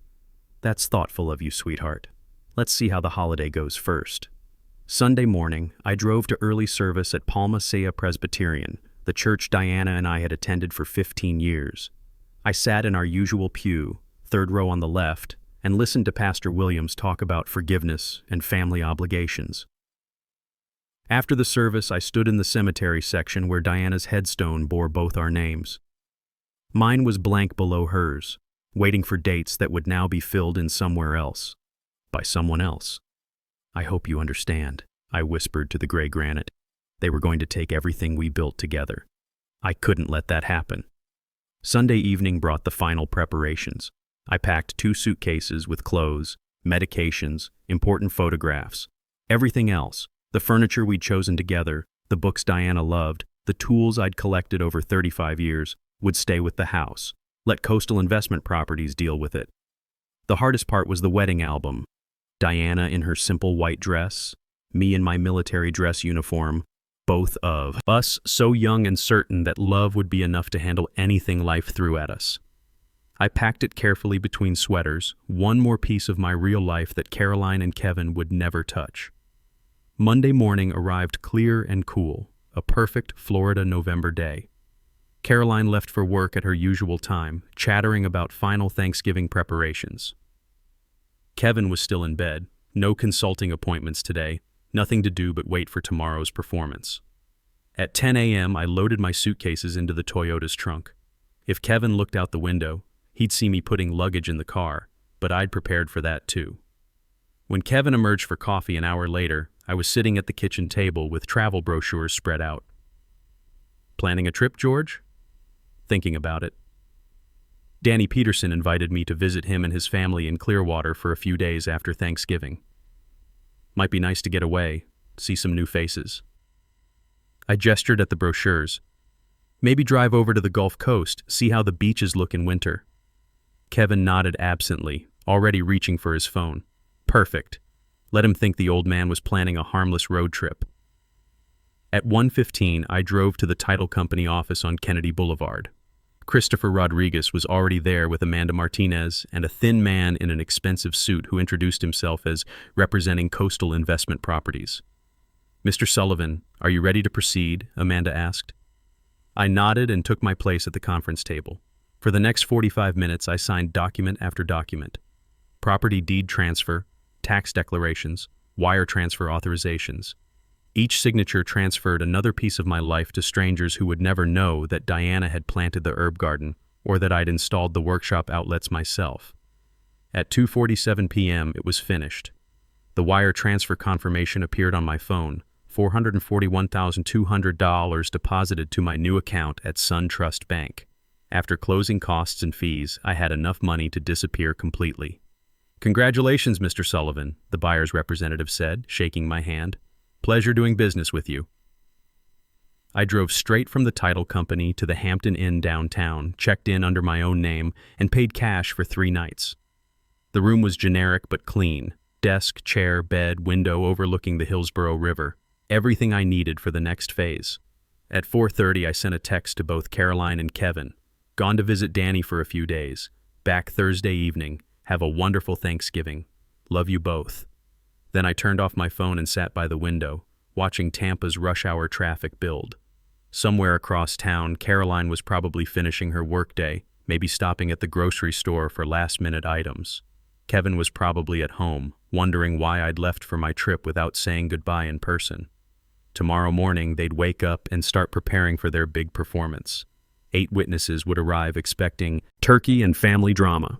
"That's thoughtful of you, sweetheart. Let's see how the holiday goes first." Sunday morning, I drove to early service at Palma Seca Presbyterian, the church Diana and I had attended for 15 years. I sat in our usual pew, third row on the left, and listened to Pastor Williams talk about forgiveness and family obligations. After the service, I stood in the cemetery section where Diana's headstone bore both our names. Mine was blank below hers, waiting for dates that would now be filled in somewhere else, by someone else. "I hope you understand," I whispered to the gray granite. "They were going to take everything we built together. I couldn't let that happen." Sunday evening brought the final preparations. I packed 2 suitcases with clothes, medications, important photographs, everything else, the furniture we'd chosen together, the books Diana loved, the tools I'd collected over 35 years, would stay with the house. Let Coastal Investment Properties deal with it. The hardest part was the wedding album. Diana in her simple white dress, me in my military dress uniform, both of us so young and certain that love would be enough to handle anything life threw at us. I packed it carefully between sweaters, one more piece of my real life that Caroline and Kevin would never touch. Monday morning arrived clear and cool, a perfect Florida November day. Caroline left for work at her usual time, chattering about final Thanksgiving preparations. Kevin was still in bed, no consulting appointments today, nothing to do but wait for tomorrow's performance. At 10 a.m., I loaded my suitcases into the Toyota's trunk. If Kevin looked out the window, he'd see me putting luggage in the car, but I'd prepared for that too. When Kevin emerged for coffee an hour later, I was sitting at the kitchen table with travel brochures spread out. "Planning a trip, George?" "Thinking about it." Danny Peterson invited me to visit him and his family in Clearwater for a few days after Thanksgiving. Might be nice to get away, see some new faces. I gestured at the brochures. Maybe drive over to the Gulf Coast, see how the beaches look in winter. Kevin nodded absently, already reaching for his phone. Perfect. Let him think the old man was planning a harmless road trip. At 1:15, I drove to the title company office on Kennedy Boulevard. Christopher Rodriguez was already there with Amanda Martinez and a thin man in an expensive suit who introduced himself as representing Coastal Investment Properties. "Mr. Sullivan, are you ready to proceed?" Amanda asked. I nodded and took my place at the conference table. For the next 45 minutes, I signed document after document. Property deed transfer, tax declarations, wire transfer authorizations. Each signature transferred another piece of my life to strangers who would never know that Diana had planted the herb garden or that I'd installed the workshop outlets myself. At 2:47 p.m., it was finished. The wire transfer confirmation appeared on my phone, $441,200 deposited to my new account at SunTrust Bank. After closing costs and fees, I had enough money to disappear completely. "Congratulations, Mr. Sullivan," the buyer's representative said, shaking my hand. "Pleasure doing business with you." I drove straight from the title company to the Hampton Inn downtown, checked in under my own name, and paid cash for 3 nights. The room was generic but clean. Desk, chair, bed, window overlooking the Hillsborough River. Everything I needed for the next phase. At 4:30, I sent a text to both Caroline and Kevin. "Gone to visit Danny for a few days. Back Thursday evening. Have a wonderful Thanksgiving. Love you both." Then I turned off my phone and sat by the window, watching Tampa's rush hour traffic build. Somewhere across town, Caroline was probably finishing her workday, maybe stopping at the grocery store for last-minute items. Kevin was probably at home, wondering why I'd left for my trip without saying goodbye in person. Tomorrow morning, they'd wake up and start preparing for their big performance. 8 witnesses would arrive expecting turkey and family drama.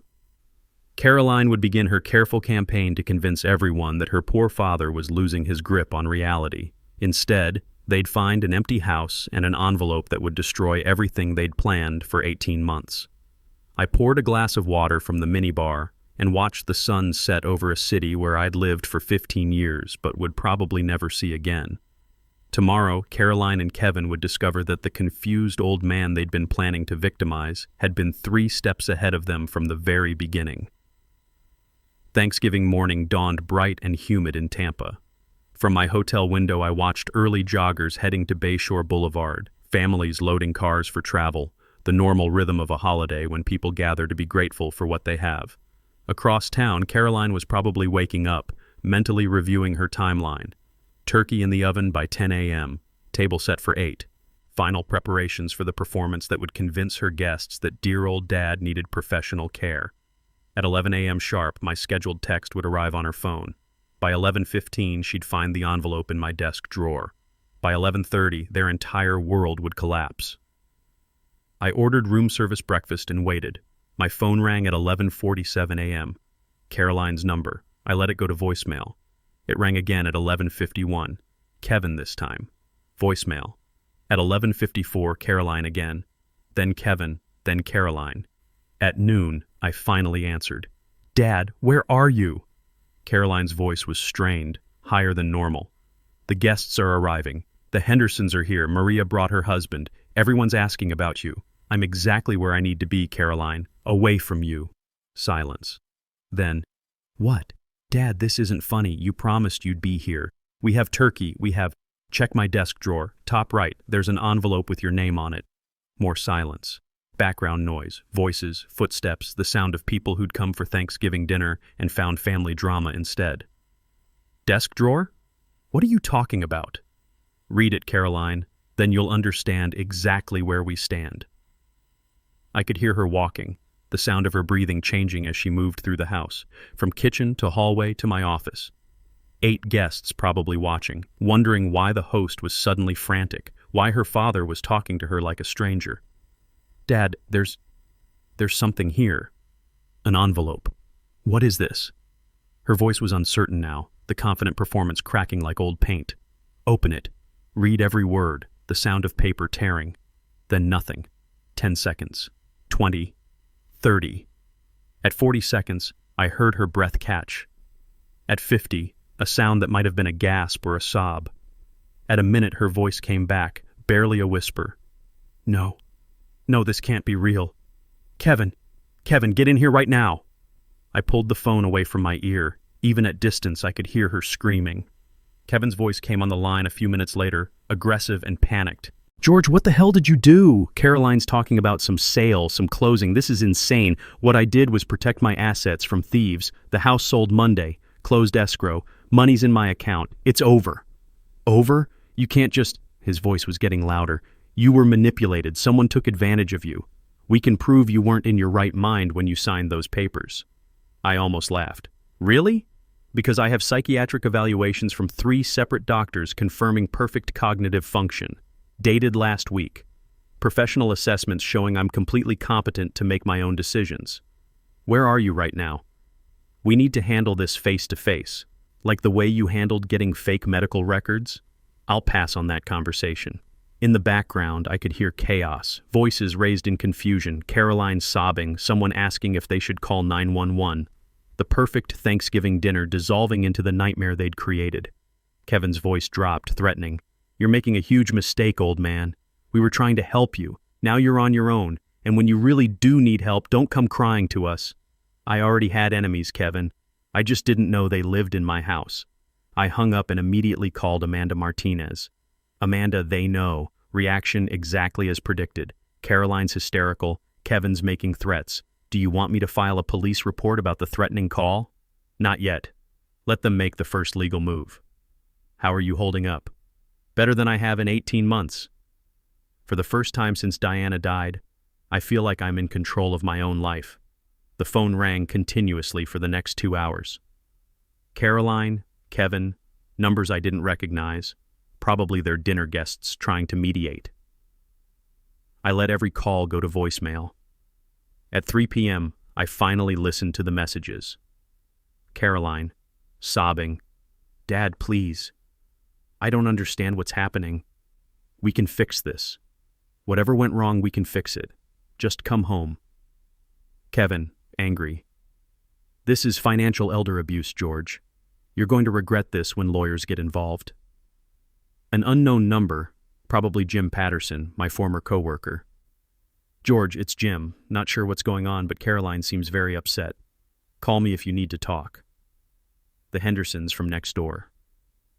Caroline would begin her careful campaign to convince everyone that her poor father was losing his grip on reality. Instead, they'd find an empty house and an envelope that would destroy everything they'd planned for 18 months. I poured a glass of water from the minibar and watched the sun set over a city where I'd lived for 15 years but would probably never see again. Tomorrow, Caroline and Kevin would discover that the confused old man they'd been planning to victimize had been 3 steps ahead of them from the very beginning. Thanksgiving morning dawned bright and humid in Tampa. From my hotel window, I watched early joggers heading to Bayshore Boulevard, families loading cars for travel, the normal rhythm of a holiday when people gather to be grateful for what they have. Across town, Caroline was probably waking up, mentally reviewing her timeline. Turkey in the oven by 10 a.m., table set for 8. Final preparations for the performance that would convince her guests that dear old dad needed professional care. At 11 a.m. sharp, my scheduled text would arrive on her phone. By 11:15, she'd find the envelope in my desk drawer. By 11:30, their entire world would collapse. I ordered room service breakfast and waited. My phone rang at 11:47 a.m. Caroline's number. I let it go to voicemail. It rang again at 11:51. Kevin this time. Voicemail. At 11:54, Caroline again. Then Kevin, then Caroline. At noon, I finally answered. "Dad, where are you?" Caroline's voice was strained, higher than normal. "The guests are arriving. The Hendersons are here. Maria brought her husband. Everyone's asking about you. I'm exactly where I need to be, Caroline. Away from you." Silence. Then, "What? Dad, this isn't funny. You promised you'd be here. We have turkey. We have... Check my desk drawer. Top right. There's an envelope with your name on it." More silence. Background noise, voices, footsteps, the sound of people who'd come for Thanksgiving dinner and found family drama instead. "Desk drawer? What are you talking about?" "Read it, Caroline. Then you'll understand exactly where we stand." I could hear her walking, the sound of her breathing changing as she moved through the house, from kitchen to hallway to my office. 8 guests probably watching, wondering why the host was suddenly frantic, why her father was talking to her like a stranger. "Dad, there's something here." "An envelope. What is this?" Her voice was uncertain now, the confident performance cracking like old paint. "Open it. Read every word, the sound of paper tearing. Then nothing. 10 seconds. 20. 30. At 40 seconds, I heard her breath catch. At 50, a sound that might have been a gasp or a sob. At a minute, her voice came back, barely a whisper. No. No, this can't be real. Kevin, get in here right now. I pulled the phone away from my ear. Even at distance, I could hear her screaming. Kevin's voice came on the line a few minutes later, aggressive and panicked. George, what the hell did you do? Caroline's talking about some sale, some closing. This is insane. What I did was protect my assets from thieves. The house sold Monday. Closed escrow. Money's in my account. It's over. Over? You can't just... His voice was getting louder. You were manipulated. Someone took advantage of you. We can prove you weren't in your right mind when you signed those papers. I almost laughed. Really? Because I have psychiatric evaluations from 3 separate doctors confirming perfect cognitive function. Dated last week. Professional assessments showing I'm completely competent to make my own decisions. Where are you right now? We need to handle this face to face. Like the way you handled getting fake medical records? I'll pass on that conversation. In the background, I could hear chaos, voices raised in confusion, Caroline sobbing, someone asking if they should call 911. The perfect Thanksgiving dinner dissolving into the nightmare they'd created. Kevin's voice dropped, threatening. You're making a huge mistake, old man. We were trying to help you. Now you're on your own, and when you really do need help, don't come crying to us. I already had enemies, Kevin. I just didn't know they lived in my house. I hung up and immediately called Amanda Martinez. Amanda, they know. Reaction exactly as predicted. Caroline's hysterical. Kevin's making threats. Do you want me to file a police report about the threatening call? Not yet. Let them make the first legal move. How are you holding up? Better than I have in 18 months. For the first time since Diana died, I feel like I'm in control of my own life. The phone rang continuously for the next 2 hours. Caroline, Kevin, numbers I didn't recognize, probably their dinner guests trying to mediate. I let every call go to voicemail. At 3 p.m., I finally listened to the messages. Caroline, sobbing, Dad, please. I don't understand what's happening. We can fix this. Whatever went wrong, we can fix it. Just come home. Kevin, angry. This is financial elder abuse, George. You're going to regret this when lawyers get involved. An unknown number, probably Jim Patterson, my former coworker. George, it's Jim. Not sure what's going on, but Caroline seems very upset. Call me if you need to talk. The Hendersons from next door.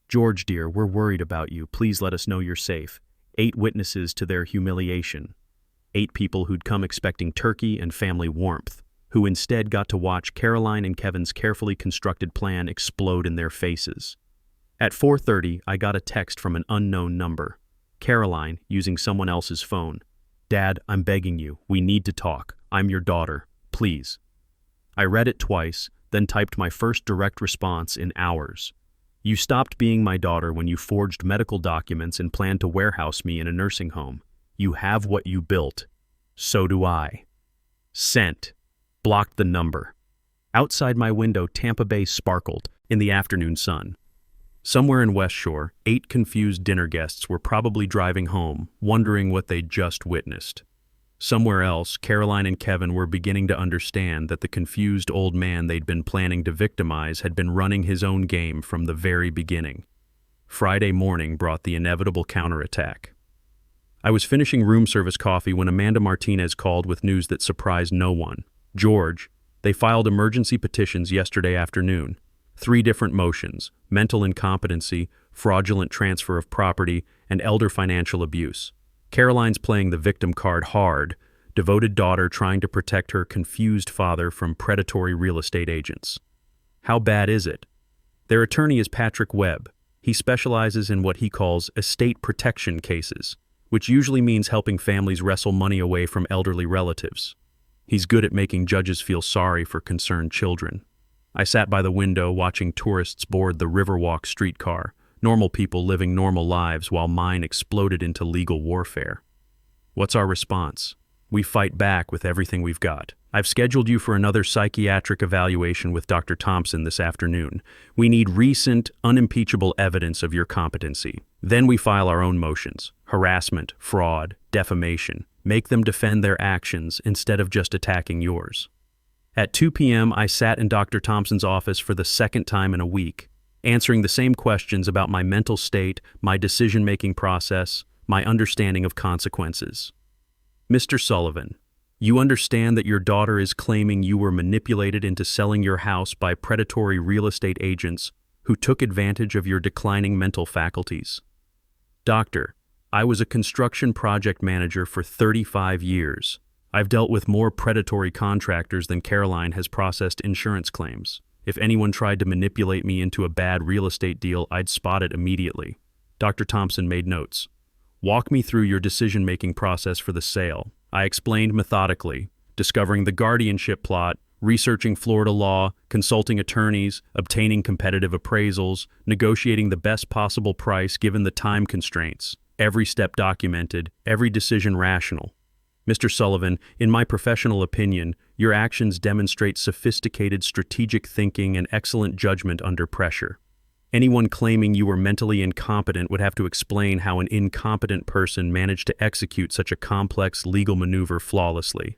George, dear, we're worried about you. Please let us know you're safe. 8 witnesses to their humiliation. 8 people who'd come expecting turkey and family warmth, who instead got to watch Caroline and Kevin's carefully constructed plan explode in their faces. At 4:30, I got a text from an unknown number. Caroline, using someone else's phone. Dad, I'm begging you. We need to talk. I'm your daughter. Please. I read it twice, then typed my first direct response in hours. You stopped being my daughter when you forged medical documents and planned to warehouse me in a nursing home. You have what you built. So do I. Sent. Blocked the number. Outside my window, Tampa Bay sparkled in the afternoon sun. Somewhere in West Shore, 8 confused dinner guests were probably driving home, wondering what they'd just witnessed. Somewhere else, Caroline and Kevin were beginning to understand that the confused old man they'd been planning to victimize had been running his own game from the very beginning. Friday morning brought the inevitable counterattack. I was finishing room service coffee when Amanda Martinez called with news that surprised no one. George, they filed emergency petitions yesterday afternoon. 3 different motions: mental incompetency, fraudulent transfer of property, and elder financial abuse. Caroline's playing the victim card hard, devoted daughter trying to protect her confused father from predatory real estate agents. How bad is it? Their attorney is Patrick Webb. He specializes in what he calls estate protection cases, which usually means helping families wrestle money away from elderly relatives. He's good at making judges feel sorry for concerned children. I sat by the window watching tourists board the Riverwalk streetcar, normal people living normal lives while mine exploded into legal warfare. What's our response? We fight back with everything we've got. I've scheduled you for another psychiatric evaluation with Dr. Thompson this afternoon. We need recent, unimpeachable evidence of your competency. Then we file our own motions: harassment, fraud, defamation. Make them defend their actions instead of just attacking yours. At 2 p.m., I sat in Dr. Thompson's office for the second time in a week, answering the same questions about my mental state, my decision-making process, my understanding of consequences. Mr. Sullivan, you understand that your daughter is claiming you were manipulated into selling your house by predatory real estate agents who took advantage of your declining mental faculties. Doctor, I was a construction project manager for 35 years. I've dealt with more predatory contractors than Caroline has processed insurance claims. If anyone tried to manipulate me into a bad real estate deal, I'd spot it immediately. Dr. Thompson made notes. Walk me through your decision-making process for the sale. I explained methodically, discovering the guardianship plot, researching Florida law, consulting attorneys, obtaining competitive appraisals, negotiating the best possible price given the time constraints. Every step documented, every decision rational. Mr. Sullivan, in my professional opinion, your actions demonstrate sophisticated strategic thinking and excellent judgment under pressure. Anyone claiming you were mentally incompetent would have to explain how an incompetent person managed to execute such a complex legal maneuver flawlessly.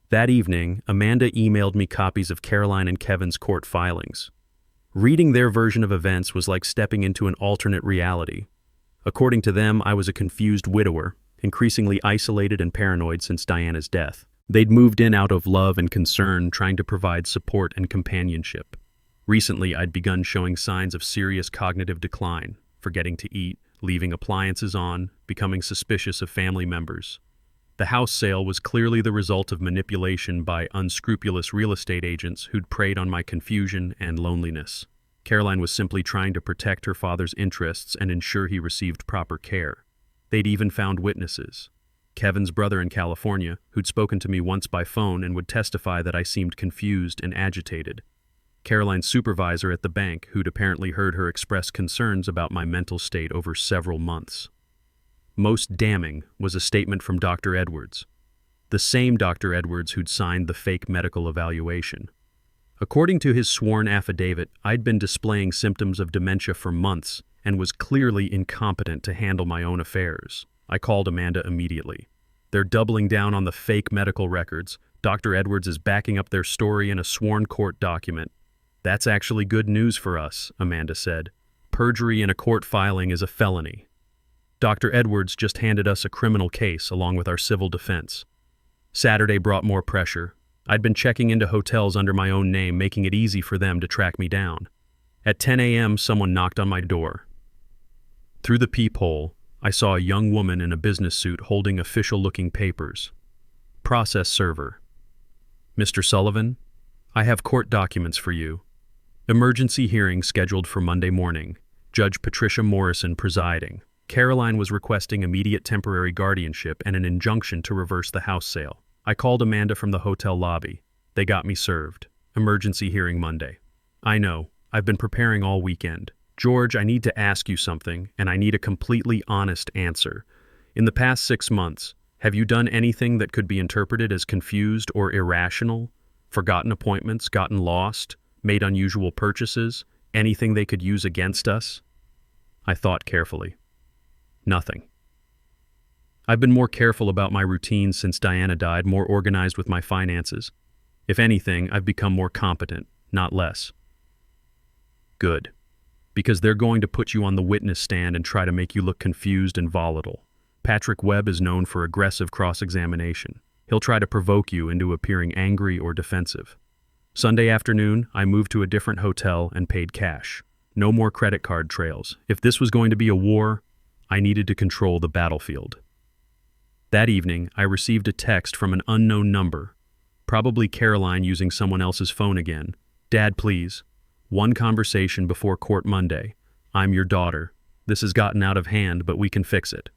That evening, Amanda emailed me copies of Caroline and Kevin's court filings. Reading their version of events was like stepping into an alternate reality. According to them, I was a confused widower, increasingly isolated and paranoid since Diana's death. They'd moved in out of love and concern, trying to provide support and companionship. Recently, I'd begun showing signs of serious cognitive decline, forgetting to eat, leaving appliances on, becoming suspicious of family members. The house sale was clearly the result of manipulation by unscrupulous real estate agents who'd preyed on my confusion and loneliness. Caroline was simply trying to protect her father's interests and ensure he received proper care. They'd even found witnesses. Kevin's brother in California, who'd spoken to me once by phone and would testify that I seemed confused and agitated. Caroline's supervisor at the bank, who'd apparently heard her express concerns about my mental state over several months. Most damning was a statement from Dr. Edwards, the same Dr. Edwards who'd signed the fake medical evaluation. According to his sworn affidavit, I'd been displaying symptoms of dementia for months and was clearly incompetent to handle my own affairs. I called Amanda immediately. They're doubling down on the fake medical records. Dr. Edwards is backing up their story in a sworn court document. That's actually good news for us, Amanda said. Perjury in a court filing is a felony. Dr. Edwards just handed us a criminal case along with our civil defense. Saturday brought more pressure. I'd been checking into hotels under my own name, making it easy for them to track me down. At 10 a.m., someone knocked on my door. Through the peephole, I saw a young woman in a business suit holding official-looking papers. Process server. Mr. Sullivan, I have court documents for you. Emergency hearing scheduled for Monday morning. Judge Patricia Morrison presiding. Caroline was requesting immediate temporary guardianship and an injunction to reverse the house sale. I called Amanda from the hotel lobby. They got me served. Emergency hearing Monday. I know. I've been preparing all weekend. George, I need to ask you something, and I need a completely honest answer. In the past 6 months, have you done anything that could be interpreted as confused or irrational? Forgotten appointments, gotten lost, made unusual purchases, anything they could use against us? I thought carefully. Nothing. I've been more careful about my routines since Diana died, more organized with my finances. If anything, I've become more competent, not less. Good. Because they're going to put you on the witness stand and try to make you look confused and volatile. Patrick Webb is known for aggressive cross-examination. He'll try to provoke you into appearing angry or defensive. Sunday afternoon, I moved to a different hotel and paid cash. No more credit card trails. If this was going to be a war, I needed to control the battlefield. That evening, I received a text from an unknown number, probably Caroline using someone else's phone again. Dad, please. One conversation before court Monday. I'm your daughter. This has gotten out of hand, but we can fix it.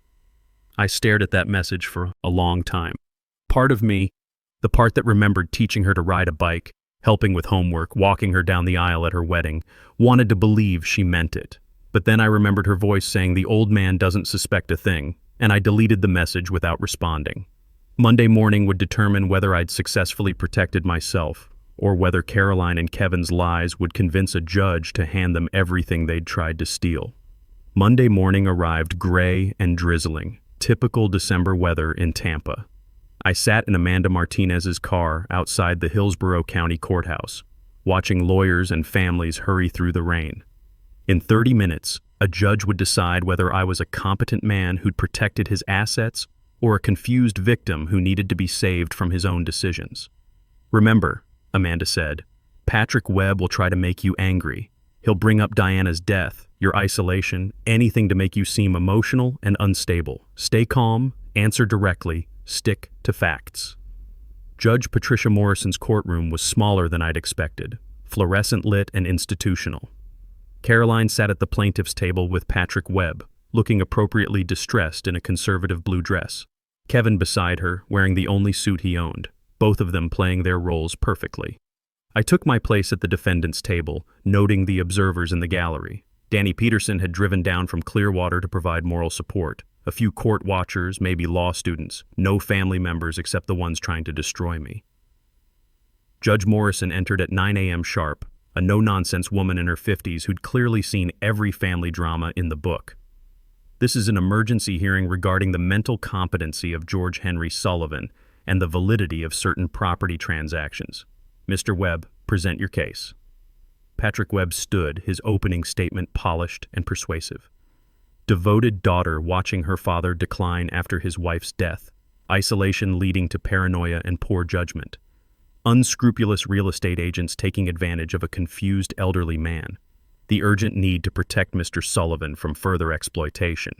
I stared at that message for a long time. Part of me, the part that remembered teaching her to ride a bike, helping with homework, walking her down the aisle at her wedding, wanted to believe she meant it. But then I remembered her voice saying the old man doesn't suspect a thing, and I deleted the message without responding. Monday morning would determine whether I'd successfully protected myself, or whether Caroline and Kevin's lies would convince a judge to hand them everything they'd tried to steal. Monday morning arrived gray and drizzling, typical December weather in Tampa. I sat in Amanda Martinez's car outside the Hillsborough County Courthouse, watching lawyers and families hurry through the rain. In 30 minutes, a judge would decide whether I was a competent man who'd protected his assets or a confused victim who needed to be saved from his own decisions. "Remember," Amanda said, "Patrick Webb will try to make you angry. He'll bring up Diana's death, your isolation, anything to make you seem emotional and unstable. Stay calm, answer directly, stick to facts." Judge Patricia Morrison's courtroom was smaller than I'd expected, fluorescent lit and institutional. Caroline sat at the plaintiff's table with Patrick Webb, looking appropriately distressed in a conservative blue dress. Kevin beside her, wearing the only suit he owned, both of them playing their roles perfectly. I took my place at the defendant's table, noting the observers in the gallery. Danny Peterson had driven down from Clearwater to provide moral support. A few court watchers, maybe law students, no family members except the ones trying to destroy me. Judge Morrison entered at 9 a.m. sharp, a no-nonsense woman in her 50s who'd clearly seen every family drama in the book. "This is an emergency hearing regarding the mental competency of George Henry Sullivan and the validity of certain property transactions. Mr. Webb, present your case." Patrick Webb stood, his opening statement polished and persuasive. Devoted daughter watching her father decline after his wife's death, isolation leading to paranoia and poor judgment, unscrupulous real estate agents taking advantage of a confused elderly man, the urgent need to protect Mr. Sullivan from further exploitation.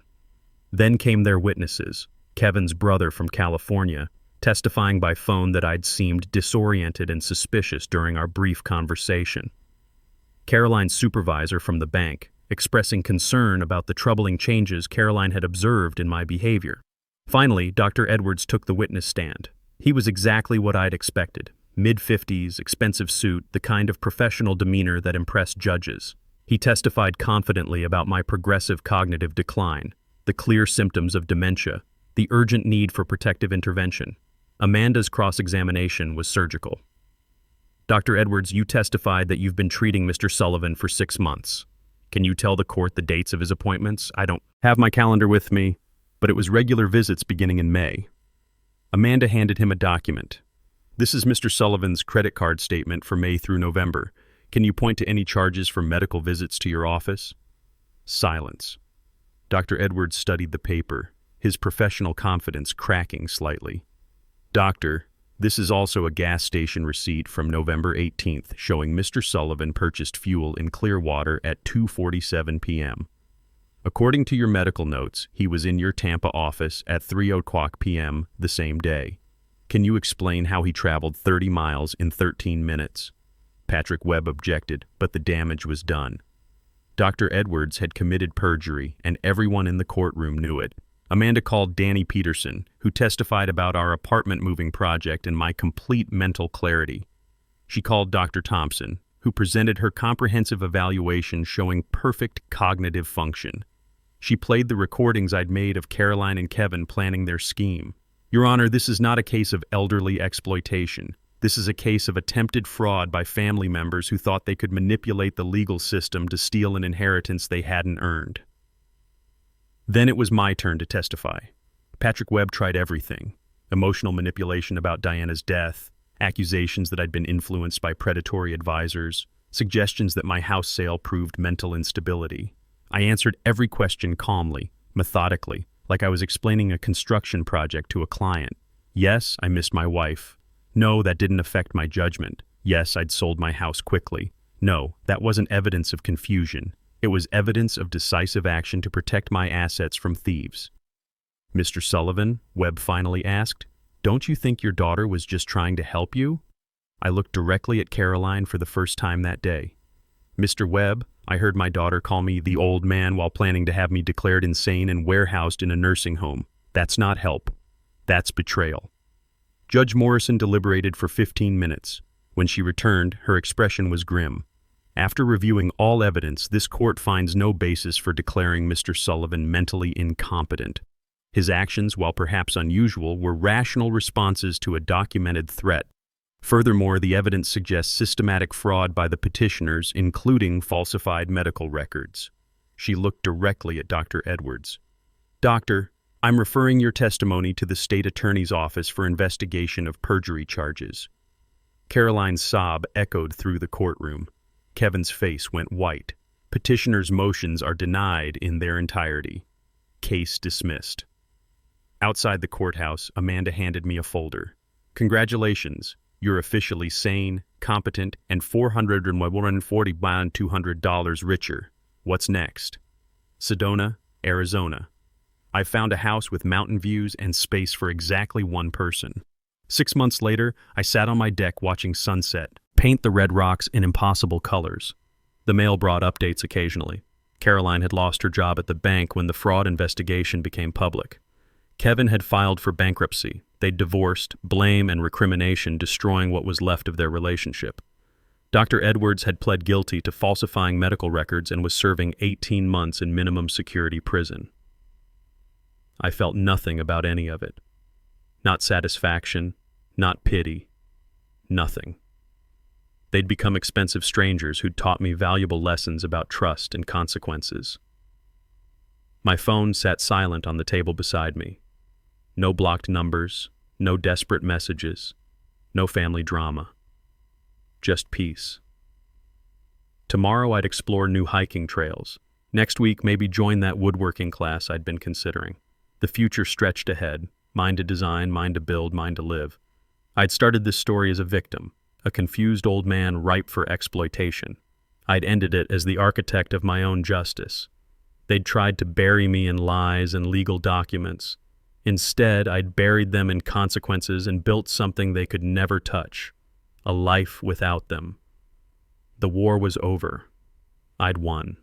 Then came their witnesses, Kevin's brother from California, testifying by phone that I'd seemed disoriented and suspicious during our brief conversation. Caroline's supervisor from the bank, expressing concern about the troubling changes Caroline had observed in my behavior. Finally, Dr. Edwards took the witness stand. He was exactly what I'd expected. Mid-50s, expensive suit, the kind of professional demeanor that impressed judges. He testified confidently about my progressive cognitive decline, the clear symptoms of dementia, the urgent need for protective intervention. Amanda's cross-examination was surgical. "Dr. Edwards, you testified that you've been treating Mr. Sullivan for 6 months. Can you tell the court the dates of his appointments? I don't have my calendar with me, but it was regular visits beginning in May." Amanda handed him a document. "This is Mr. Sullivan's credit card statement for May through November. Can you point to any charges for medical visits to your office?" Silence. Dr. Edwards studied the paper, his professional confidence cracking slightly. "Doctor, this is also a gas station receipt from November 18th showing Mr. Sullivan purchased fuel in Clearwater at 2:47 p.m. According to your medical notes, he was in your Tampa office at 3:00 p.m. the same day. Can you explain how he traveled 30 miles in 13 minutes? Patrick Webb objected, but the damage was done. Dr. Edwards had committed perjury, and everyone in the courtroom knew it. Amanda called Danny Peterson, who testified about our apartment moving project and my complete mental clarity. She called Dr. Thompson, who presented her comprehensive evaluation showing perfect cognitive function. She played the recordings I'd made of Caroline and Kevin planning their scheme. "Your Honor, this is not a case of elderly exploitation. This is a case of attempted fraud by family members who thought they could manipulate the legal system to steal an inheritance they hadn't earned." Then it was my turn to testify. Patrick Webb tried everything: emotional manipulation about Diana's death, accusations that I'd been influenced by predatory advisors, suggestions that my house sale proved mental instability. I answered every question calmly, methodically, like I was explaining a construction project to a client. Yes, I missed my wife. No, that didn't affect my judgment. Yes, I'd sold my house quickly. No, that wasn't evidence of confusion. It was evidence of decisive action to protect my assets from thieves. "Mr. Sullivan," Webb finally asked, "don't you think your daughter was just trying to help you?" I looked directly at Caroline for the first time that day. "Mr. Webb, I heard my daughter call me the old man while planning to have me declared insane and warehoused in a nursing home. That's not help. That's betrayal." Judge Morrison deliberated for 15 minutes. When she returned, her expression was grim. "After reviewing all evidence, this court finds no basis for declaring Mr. Sullivan mentally incompetent. His actions, while perhaps unusual, were rational responses to a documented threat. Furthermore, the evidence suggests systematic fraud by the petitioners, including falsified medical records." She looked directly at Dr. Edwards. "Doctor, I'm referring your testimony to the state attorney's office for investigation of perjury charges." Caroline's sob echoed through the courtroom. Kevin's face went white. Petitioners' motions are denied in their entirety. Case dismissed. Outside the courthouse, Amanda handed me a folder. Congratulations, you're officially sane, competent, and $440,200 richer. What's next? Sedona, Arizona. I found a house with mountain views and space for exactly one person. 6 months later, I sat on my deck watching sunset, paint the red rocks in impossible colors. The mail brought updates occasionally. Caroline had lost her job at the bank when the fraud investigation became public. Kevin had filed for bankruptcy. They'd divorced, blame and recrimination destroying what was left of their relationship. Dr. Edwards had pled guilty to falsifying medical records and was serving 18 months in minimum security prison. I felt nothing about any of it. Not satisfaction, not pity, nothing. They'd become expensive strangers who'd taught me valuable lessons about trust and consequences. My phone sat silent on the table beside me. No blocked numbers, no desperate messages, no family drama. Just peace. Tomorrow I'd explore new hiking trails. Next week maybe join that woodworking class I'd been considering. The future stretched ahead, mine to design, mine to build, mine to live. I'd started this story as a victim, a confused old man ripe for exploitation. I'd ended it as the architect of my own justice. They'd tried to bury me in lies and legal documents. Instead, I'd buried them in consequences and built something they could never touch, a life without them. The war was over. I'd won.